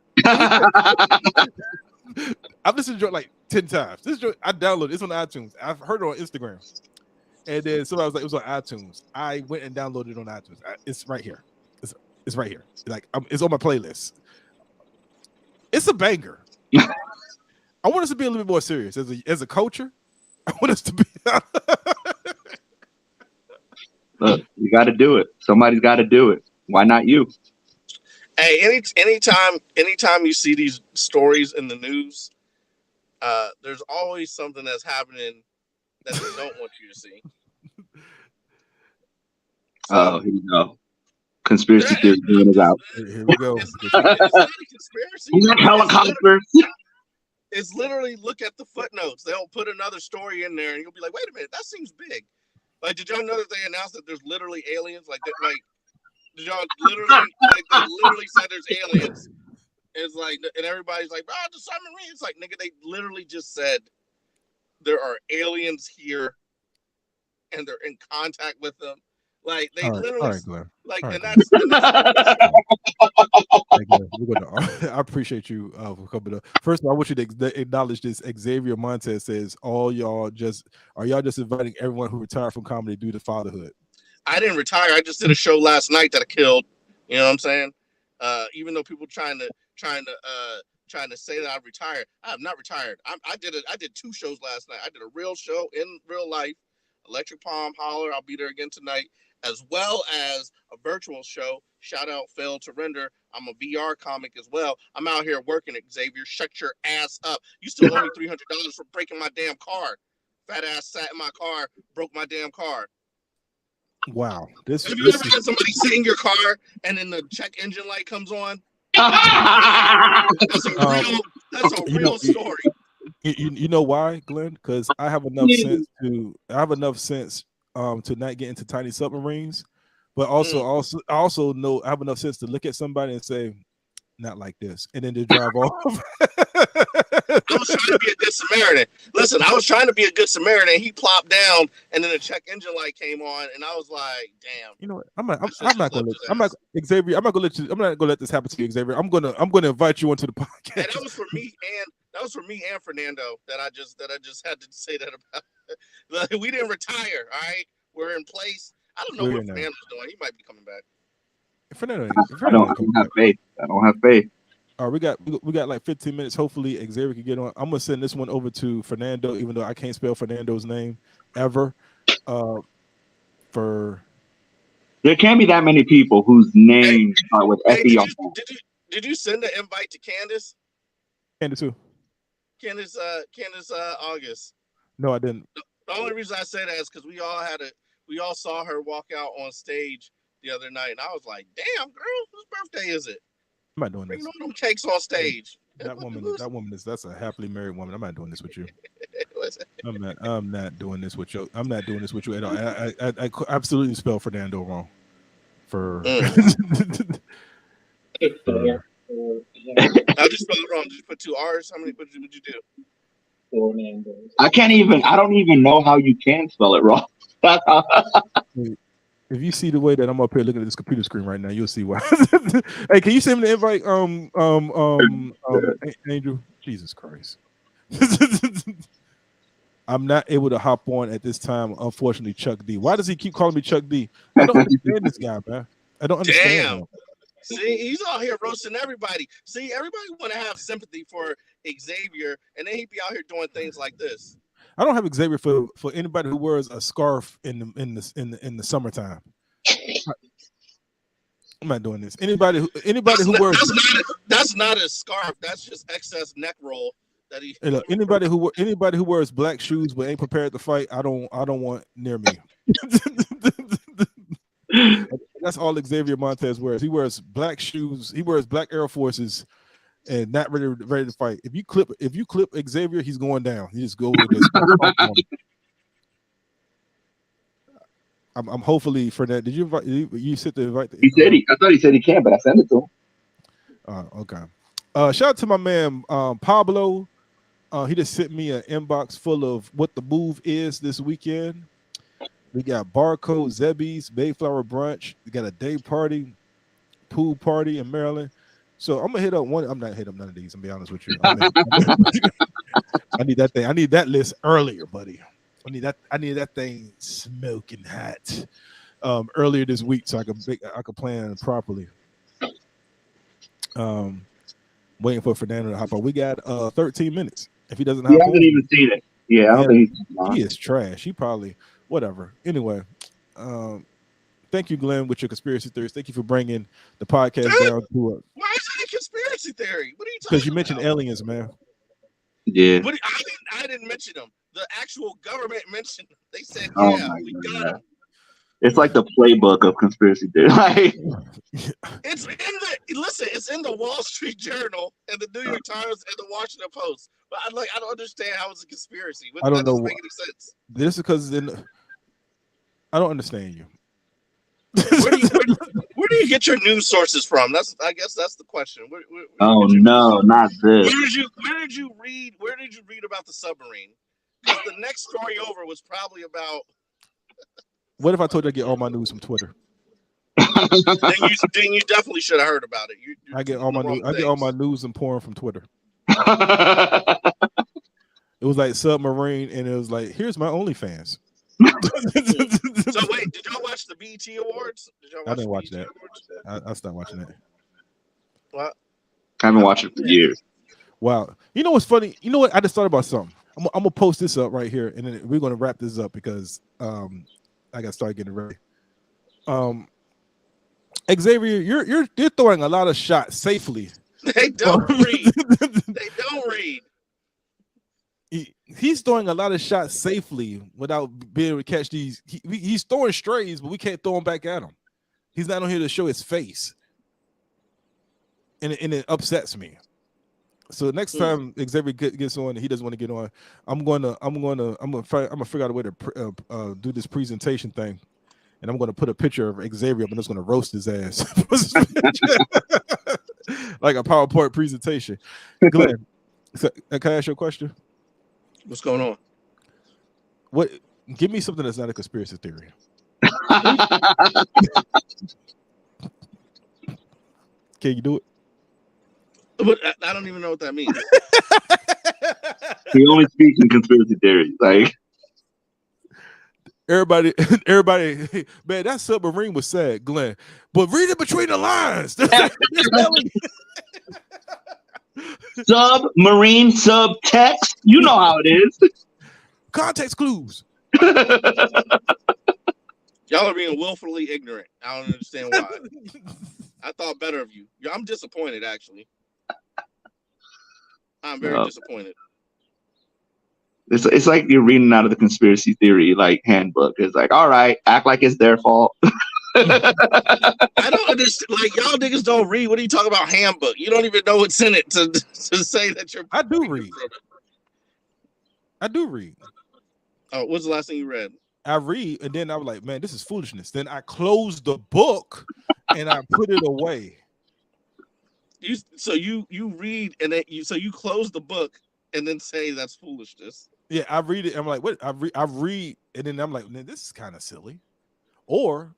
I've listened to it like 10 times. This joint, I downloaded it. It's on iTunes. I've heard it on Instagram. And then somebody was like, it was on iTunes. I went and downloaded it on iTunes. It's right here. It's right here. It's on my playlist. It's a banger. I want us to be a little bit more serious as a culture. I want us to be. Look, you got to do it. Somebody's got to do it. Why not you? Hey, anytime you see these stories in the news, there's always something that's happening that they don't want you to see. Oh, here we go. Conspiracy theory doing it out. Here we go. It's not a conspiracy. Helicopters. It's literally look at the footnotes. They'll put another story in there, and you'll be like, "Wait a minute, that seems big." Like, did y'all know that they announced that there's literally aliens? Like, did y'all literally they literally said there's aliens? It's like, and everybody's like, "Oh, the submarine." It's like, nigga, they literally just said there are aliens here, and they're in contact with them. Like they literally, like, and that's I appreciate you for coming up. First of all, I want you to acknowledge this. Xavier Montez says, "Are y'all just inviting everyone who retired from comedy due to fatherhood?" I didn't retire. I just did a show last night that I killed. You know what I'm saying? Even though people trying to say that I've retired, I have not retired. I did 2 shows last night. I did a real show in real life, Electric Palm Holler. I'll be there again tonight, as well as a virtual show. Shout out Fail to Render. I'm a VR comic as well. I'm out here working it, Xavier. Shut your ass up. You still owe me $300 for breaking my damn car. Fat ass sat in my car, broke my damn car. Wow. Have you ever had somebody sit in your car and then the check engine light comes on? That's a real story. You know why, Glenn? Because I have enough sense to not get into tiny submarines, but I also know I have enough sense to look at somebody and say, not like this, and then to drive off. I was trying to be a good Samaritan. Listen, I was trying to be a good Samaritan. He plopped down, and then the check engine light came on, and I was like, "Damn." You know what? I'm not gonna let this happen to you, Xavier. I'm gonna invite you onto the podcast. And that was for me and Fernando that I just had to say that about. Like, we didn't retire. All right, we're in place. I don't know what Fernando's doing. He might be coming back. Fernando, I don't have faith. All right, we got like 15 minutes. Hopefully Xavier can get on. I'm gonna send this one over to Fernando, even though I can't spell Fernando's name ever. There can't be that many people whose names are with F-E. Did you send an invite to Candace? Candace who? Candace August. No, I didn't. The only reason I say that is because we all saw her walk out on stage the other night, and I was like, "Damn, girl, whose birthday is it? I'm not doing Bring this. all them cakes on stage." That woman is that's a happily married woman. I'm not doing this with you. What's it? I'm not doing this with you. I'm not doing this with you at all. I absolutely spelled Fernando wrong. For I just spelled it wrong. Did you put 2 R's? How many would you do? I don't even know how you can spell it wrong. If you see the way that I'm up here looking at this computer screen right now, you'll see why. Hey, can you send me the invite? Angel. Jesus Christ. I'm not able to hop on at this time. Unfortunately, Chuck D. Why does he keep calling me Chuck D? I don't understand this guy, man. I don't understand. Damn. Him. See, he's out here roasting everybody. See, everybody want to have sympathy for Xavier, and then he be out here doing things like this. I don't have Xavier for anybody who wears a scarf in the summertime. I'm not doing this. Anybody who wears that's not a scarf. That's just excess neck roll that he. Hey, look, anybody who wears black shoes but ain't prepared to fight, I don't want near me. That's all Xavier Montez wears. He wears black shoes. He wears black Air Forces, and not ready to fight. If you clip Xavier, he's going down. You just go with this. I'm hopefully for that. Did you invite? You sit to invite? I thought he said he can, but I sent it to him. Okay. Shout out to my man Pablo. He just sent me an inbox full of what the move is this weekend. We got Barcode, Zebby's, Mayflower Brunch. We got a day party, pool party in Maryland. So I'm gonna hit up one. I'm not hit up none of these. I'm gonna be honest with you. I need that thing. I need that list earlier, buddy. I need that thing smoking hot earlier this week so I can plan properly. Waiting for Fernando to hop on. We got 13 minutes. If he doesn't hop on, I haven't even seen it. Yeah, I don't think he is trash. He probably whatever. Anyway, thank you, Glenn, with your conspiracy theories. Thank you for bringing the podcast down to a. Why is it a conspiracy theory? What are you talking about? Because you mentioned aliens, man. Yeah. I didn't mention them. The actual government mentioned them. They said, "Yeah, we got them." It's like the playbook of conspiracy theory. It's in the Wall Street Journal and the New York Times and the Washington Post. But I don't understand how it's a conspiracy. I don't know. Doesn't make any sense. This is because I don't understand you. Where do you get your news sources from? I guess that's the question. Where no, not this. Where did you read about the submarine? Because the next story over was probably about. What if I told you I get all my news from Twitter? then you definitely should have heard about it. I get all my news. I get all my news and porn from Twitter. It was like submarine, and it was like, here's my OnlyFans. So wait, did y'all watch the BET Awards? I didn't watch that. I stopped watching that. What? I haven't watched it for years. Wow. You know what's funny? You know what? I just thought about something. I'm gonna post this up right here, and then we're gonna wrap this up because I gotta start getting ready. Xavier, you're throwing a lot of shots safely. They don't read. They don't read. He's throwing a lot of shots safely without being able to catch these. He's throwing strays, but we can't throw them back at him. He's not on here to show his face, and it upsets me. So next time Xavier gets on, and he doesn't want to get on, I'm gonna figure out a way to do this presentation thing, and I'm gonna put a picture of Xavier up, and it's gonna roast his ass like a PowerPoint presentation. Glenn, can I ask you a question? What's going on? What? Give me something that's not a conspiracy theory. Can you do it? But I don't even know what that means. He only speaks in conspiracy theories. Like everybody, man, that submarine was sad, Glenn. But read it between the lines. Submarine subtext. You know how it is. Context clues. Y'all are being willfully ignorant. I don't understand why. I thought better of you. I'm disappointed, actually. I'm very disappointed. It's like you're reading out of the conspiracy theory like handbook. It's like, all right, act like it's their fault. I don't understand. Like y'all niggas don't read. What are you talking about? Handbook. You don't even know what's in it to say that you're. I do read. I do read. Oh, what's the last thing you read? I read, and then I was like, man, this is foolishness. Then I closed the book and I put it away. So you read and then you close the book and then say that's foolishness. Yeah, I read it. I'm like, what? I read, and then I'm like, man, this is kind of silly. Or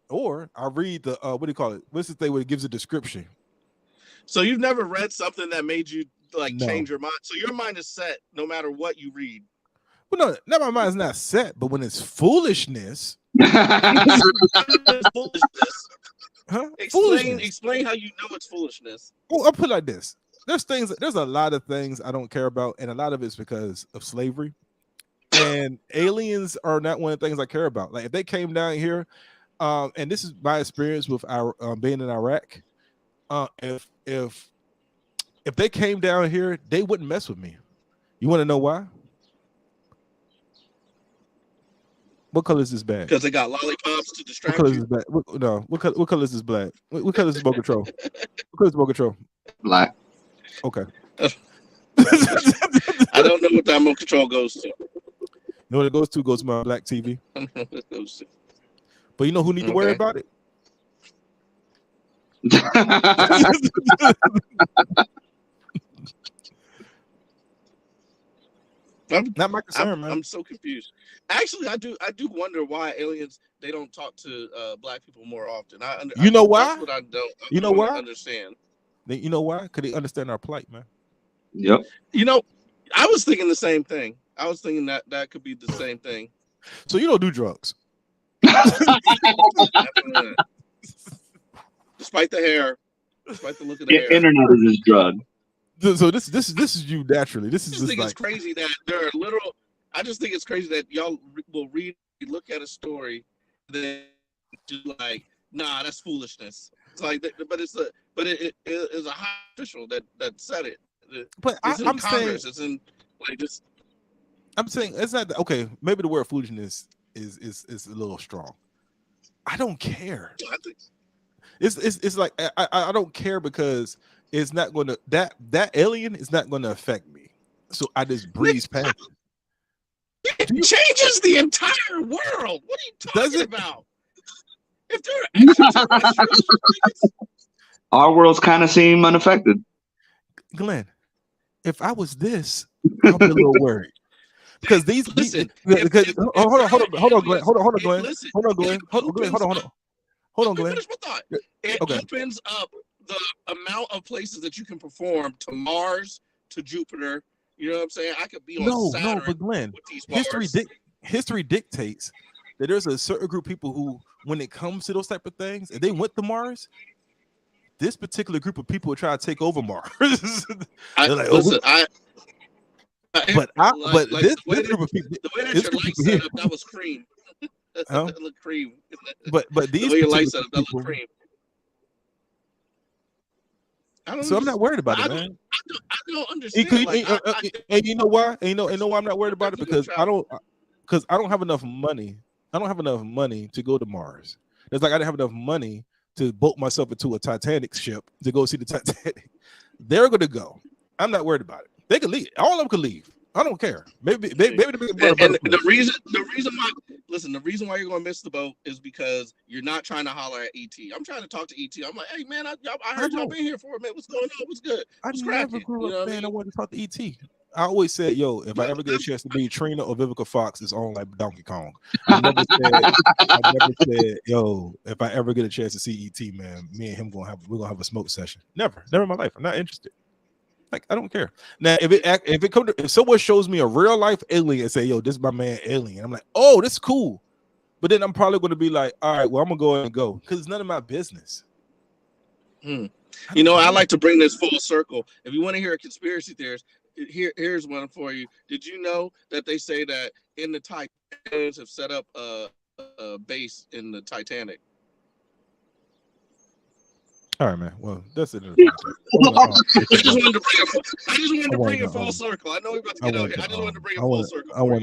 I read the what do you call it? What's the thing where it gives a description? So you've never read something that made you like No. change your mind. So your mind is set no matter what you read. Well, no, my mind's not set, but when it's foolishness, Foolishness. huh? Explain how you know it's foolishness. Well, I'll put it like this. There's a lot of things I don't care about, and a lot of it's because of slavery. And aliens are not one of the things I care about. Like if they came down here, and this is my experience with our being in Iraq. If they came down here, they wouldn't mess with me. You want to know why? What color is this bag? Because they got lollipops to What distract color is you. this bag? What color is this black? What color is this remote control? What color is remote control? Black. Okay. I don't know what that remote control goes to. You know what it goes to? Goes to my black TV. I don't know what it goes to. But you know who need to worry Okay. about it? Not my concern, man. I'm so confused. Actually, I do wonder why aliens they don't talk to black people more often. You know why? That's what I don't. You know why? Understand. You know why? Because they understand our plight, man. Yep. You know, I was thinking the same thing. I was thinking that could be the same thing. So you don't do drugs. Despite the hair, despite the look of the hair. Internet is his drug. So this is you naturally. This I is just just think like it's crazy that there are literal. I just think it's crazy that y'all will look at a story, then do like, nah, that's foolishness. It's like, but it is a high official that said it. But It's in I'm Congress. saying It's in like this. I'm saying it's not okay. Maybe the word foolishness is a little strong. I don't care. I think It's like I don't care because it's not going to that alien is not going to affect me. So I just breeze past it. it changes the entire world. What are you Does talking it? about? If there are extraterrestrials, Our worlds kind of seem unaffected. Glenn, if I was this, I'll be a little worried. Because Listen, hold on, Glenn. Hold on, Glenn. listen, Hold on, Glenn. Hold on, let me Glenn. finish my thought. It Okay. opens up the amount of places that you can perform to Mars, to Jupiter. You know what I'm saying? I could be on Saturn No, but Glenn, with these bars. history dictates that there's a certain group of people who, when it comes to those type of things, if they went to Mars, this particular group of people would try to take over Mars. They're like, but this group of people, the way that this your group light of set people up, that was cream. Huh? That looked cream. but The these way your light particular set up, that people, looked cream. I don't so I'm not worried about I it, don't- man. I don't understand. And you know why? And you know why I'm not worried about it? You Because can I don't have enough money. I don't have enough money to go to Mars. It's like I didn't have enough money to boat myself into a Titanic ship to go see the Titanic. They're gonna go. I'm not worried about it. They could leave. All of them could leave. I don't care. Maybe the and the reason why the reason why you're gonna miss the boat is because you're not trying to holler at ET. I'm trying to talk to ET. I'm like, hey man, I heard y'all been here for a minute. What's going on? What's good? I What's never cracking? grew You know up what I saying I mean? wanted to talk to ET. I always said, yo, if I ever get a chance to meet Trina or Vivica Fox, it's on like Donkey Kong. I never said, yo, if I ever get a chance to see ET, man, me and him we're gonna have a smoke session. Never in my life. I'm not interested. Like I don't care. Now, if someone shows me a real life alien and say, yo, this is my man alien, I'm like, oh, this is cool. But then I'm probably gonna be like, all right, well, I'm gonna go ahead and go because it's none of my business. You know, I like to bring this full circle. If you want to hear a conspiracy theorist, here's one for you. Did you know that they say that in the Titanic have set up a base in the Titanic? All right, man. Well, that's it. I just wanted to bring it full circle. I know we're about to get out here. I just wanted to bring it full circle. I want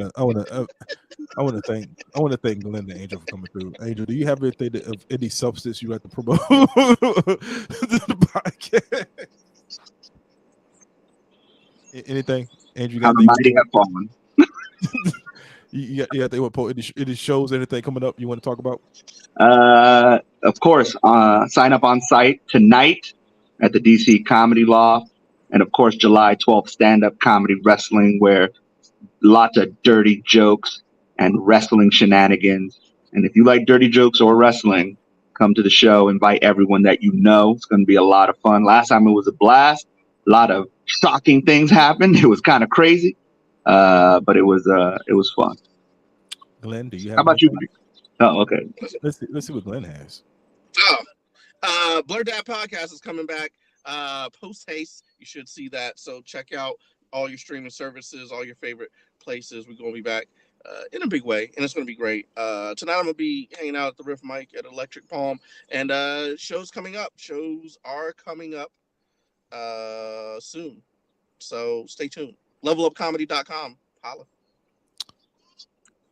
to thank Glenn and Angel for coming through. Angel, do you have anything of any substance you like to promote the podcast? Anything, Angel? You got How the mighty have fallen. you got any shows, anything coming up you want to talk about? Of course, sign up on site tonight at the DC Comedy Loft, and of course July 12th stand-up comedy wrestling, where lots of dirty jokes and wrestling shenanigans. And if you like dirty jokes or wrestling, come to the show. Invite everyone that you know. It's going to be a lot of fun. Last time it was a blast. A lot of shocking things happened. It was kind of crazy, but it was fun. Glenn, do you have? How about you, Mike? Oh, okay. Let's see what Glenn has. Blur Dad Podcast is coming back post haste. You should see that. So check out all your streaming services, all your favorite places. We're gonna be back in a big way, and it's gonna be great. Tonight I'm gonna be hanging out at the Riff Mic at Electric Palm, and shows coming up. Shows are coming up soon. So stay tuned. Levelupcomedy.com. Holla.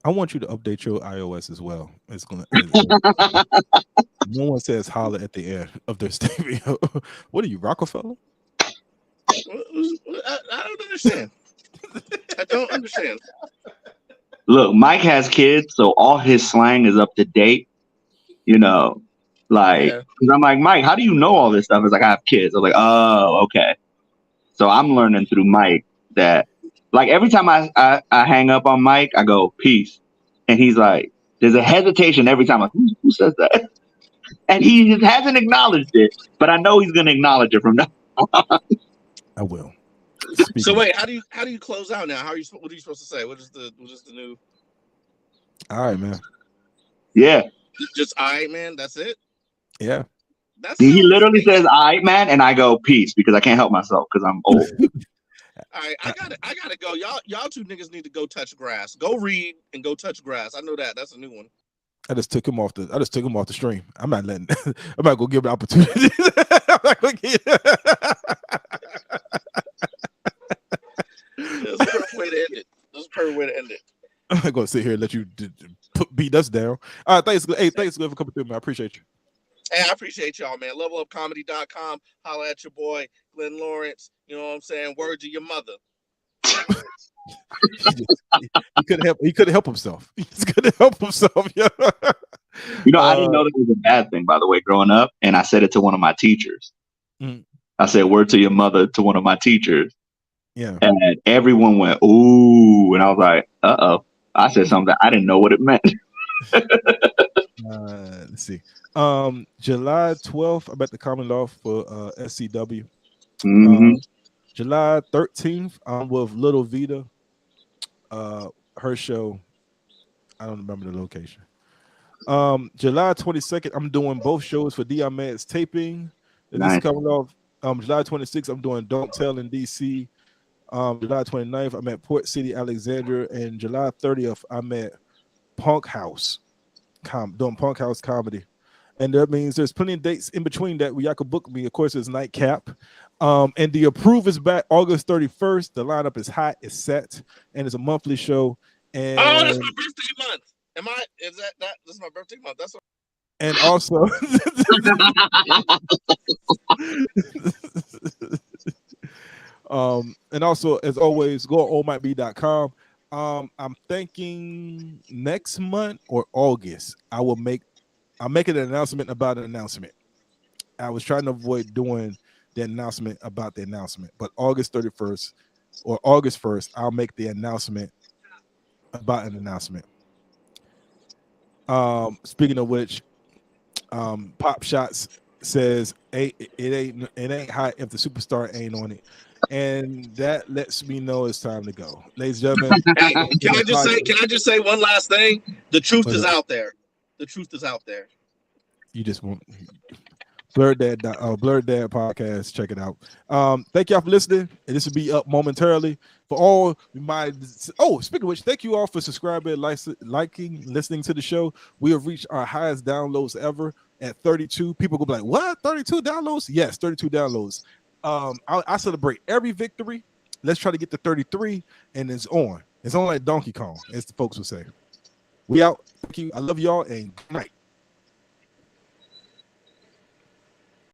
I want you to update your iOS as well. It's gonna. No one says holla at the end of their statement. What are you, Rockefeller? I don't understand. I don't understand. Look, Mike has kids, so all his slang is up to date. You know, like, Yeah. 'cause I'm like, Mike, how do you know all this stuff? It's like, I have kids. I'm like, oh, okay. So I'm learning through Mike that, like, every time I hang up on Mike, I go, peace. And he's like, there's a hesitation every time. Like, who says that? And he just hasn't acknowledged it, but I know he's going to acknowledge it from now on. I will. So wait, how do you close out now? What are you supposed to say? What is the new? All right, man. Yeah. Just all right, man. That's it. Yeah. He literally says, all right, man. And I go, peace, because I can't help myself because I'm old. All right, I gotta go. Y'all two niggas need to go touch grass. Go read and go touch grass. I know that. That's a new one. I just took him off the stream. I'm not letting. I'm not gonna give him an opportunity. I'm not gonna give. That's a perfect way to end it. That's a perfect way to end it. I'm not gonna sit here and let you beat us down. All right, thanks. Hey, thanks for coming through, man. I appreciate you. Hey, I appreciate y'all, man. Levelupcomedy.com. Holla at your boy, Glenn Lawrence. You know what I'm saying? Word to your mother. He couldn't help himself. He's gonna help himself. Yeah. You know, I didn't know that was a bad thing, by the way, growing up. And I said it to one of my teachers. Mm. I said, word to your mother to one of my teachers. Yeah. And everyone went, ooh. And I was like, uh-oh. I said something I didn't know what it meant. Let's see. July 12th, I'm at the Common Loft for SCW. Mm-hmm. July 13th, I'm with Little Vita. Her show, I don't remember the location. July 22nd, I'm doing both shows for D. Ahmed's taping. This Nice. is coming off. July 26th, I'm doing Don't Tell in DC. July 29th, I'm at Port City, Alexandria. And July 30th, I'm at Punk House, doing Punk House comedy. And that means there's plenty of dates in between that where y'all can book me. Of course, there's Nightcap. And the Approve is back August 31st. The lineup is hot, it's set, and it's a monthly show. And that's my birthday month. Is that this is my birthday month? That's what. And also and also, as always, go on allmightbe.com. I'm thinking next month or August, I'll make an announcement about an announcement. I was trying to avoid doing the announcement about the announcement, but August 31st or August 1st, I'll make the announcement about an announcement. Speaking of which, Pop Shots says it ain't hot if the superstar ain't on it, and that lets me know it's time to go, ladies and gentlemen. Hey, can I just say one last thing? The truth is out there. The truth is out there. You just want Blurred Dad podcast. Check it out. Thank y'all for listening. And this will be up momentarily for all my. Oh, speaking of which, thank you all for subscribing, liking, listening to the show. We have reached our highest downloads ever, at 32. People go be like, what? 32 downloads? Yes, 32 downloads. I celebrate every victory. Let's try to get to 33, and it's on. It's on like Donkey Kong, as the folks would say. We out. Thank you. I love y'all, and good night.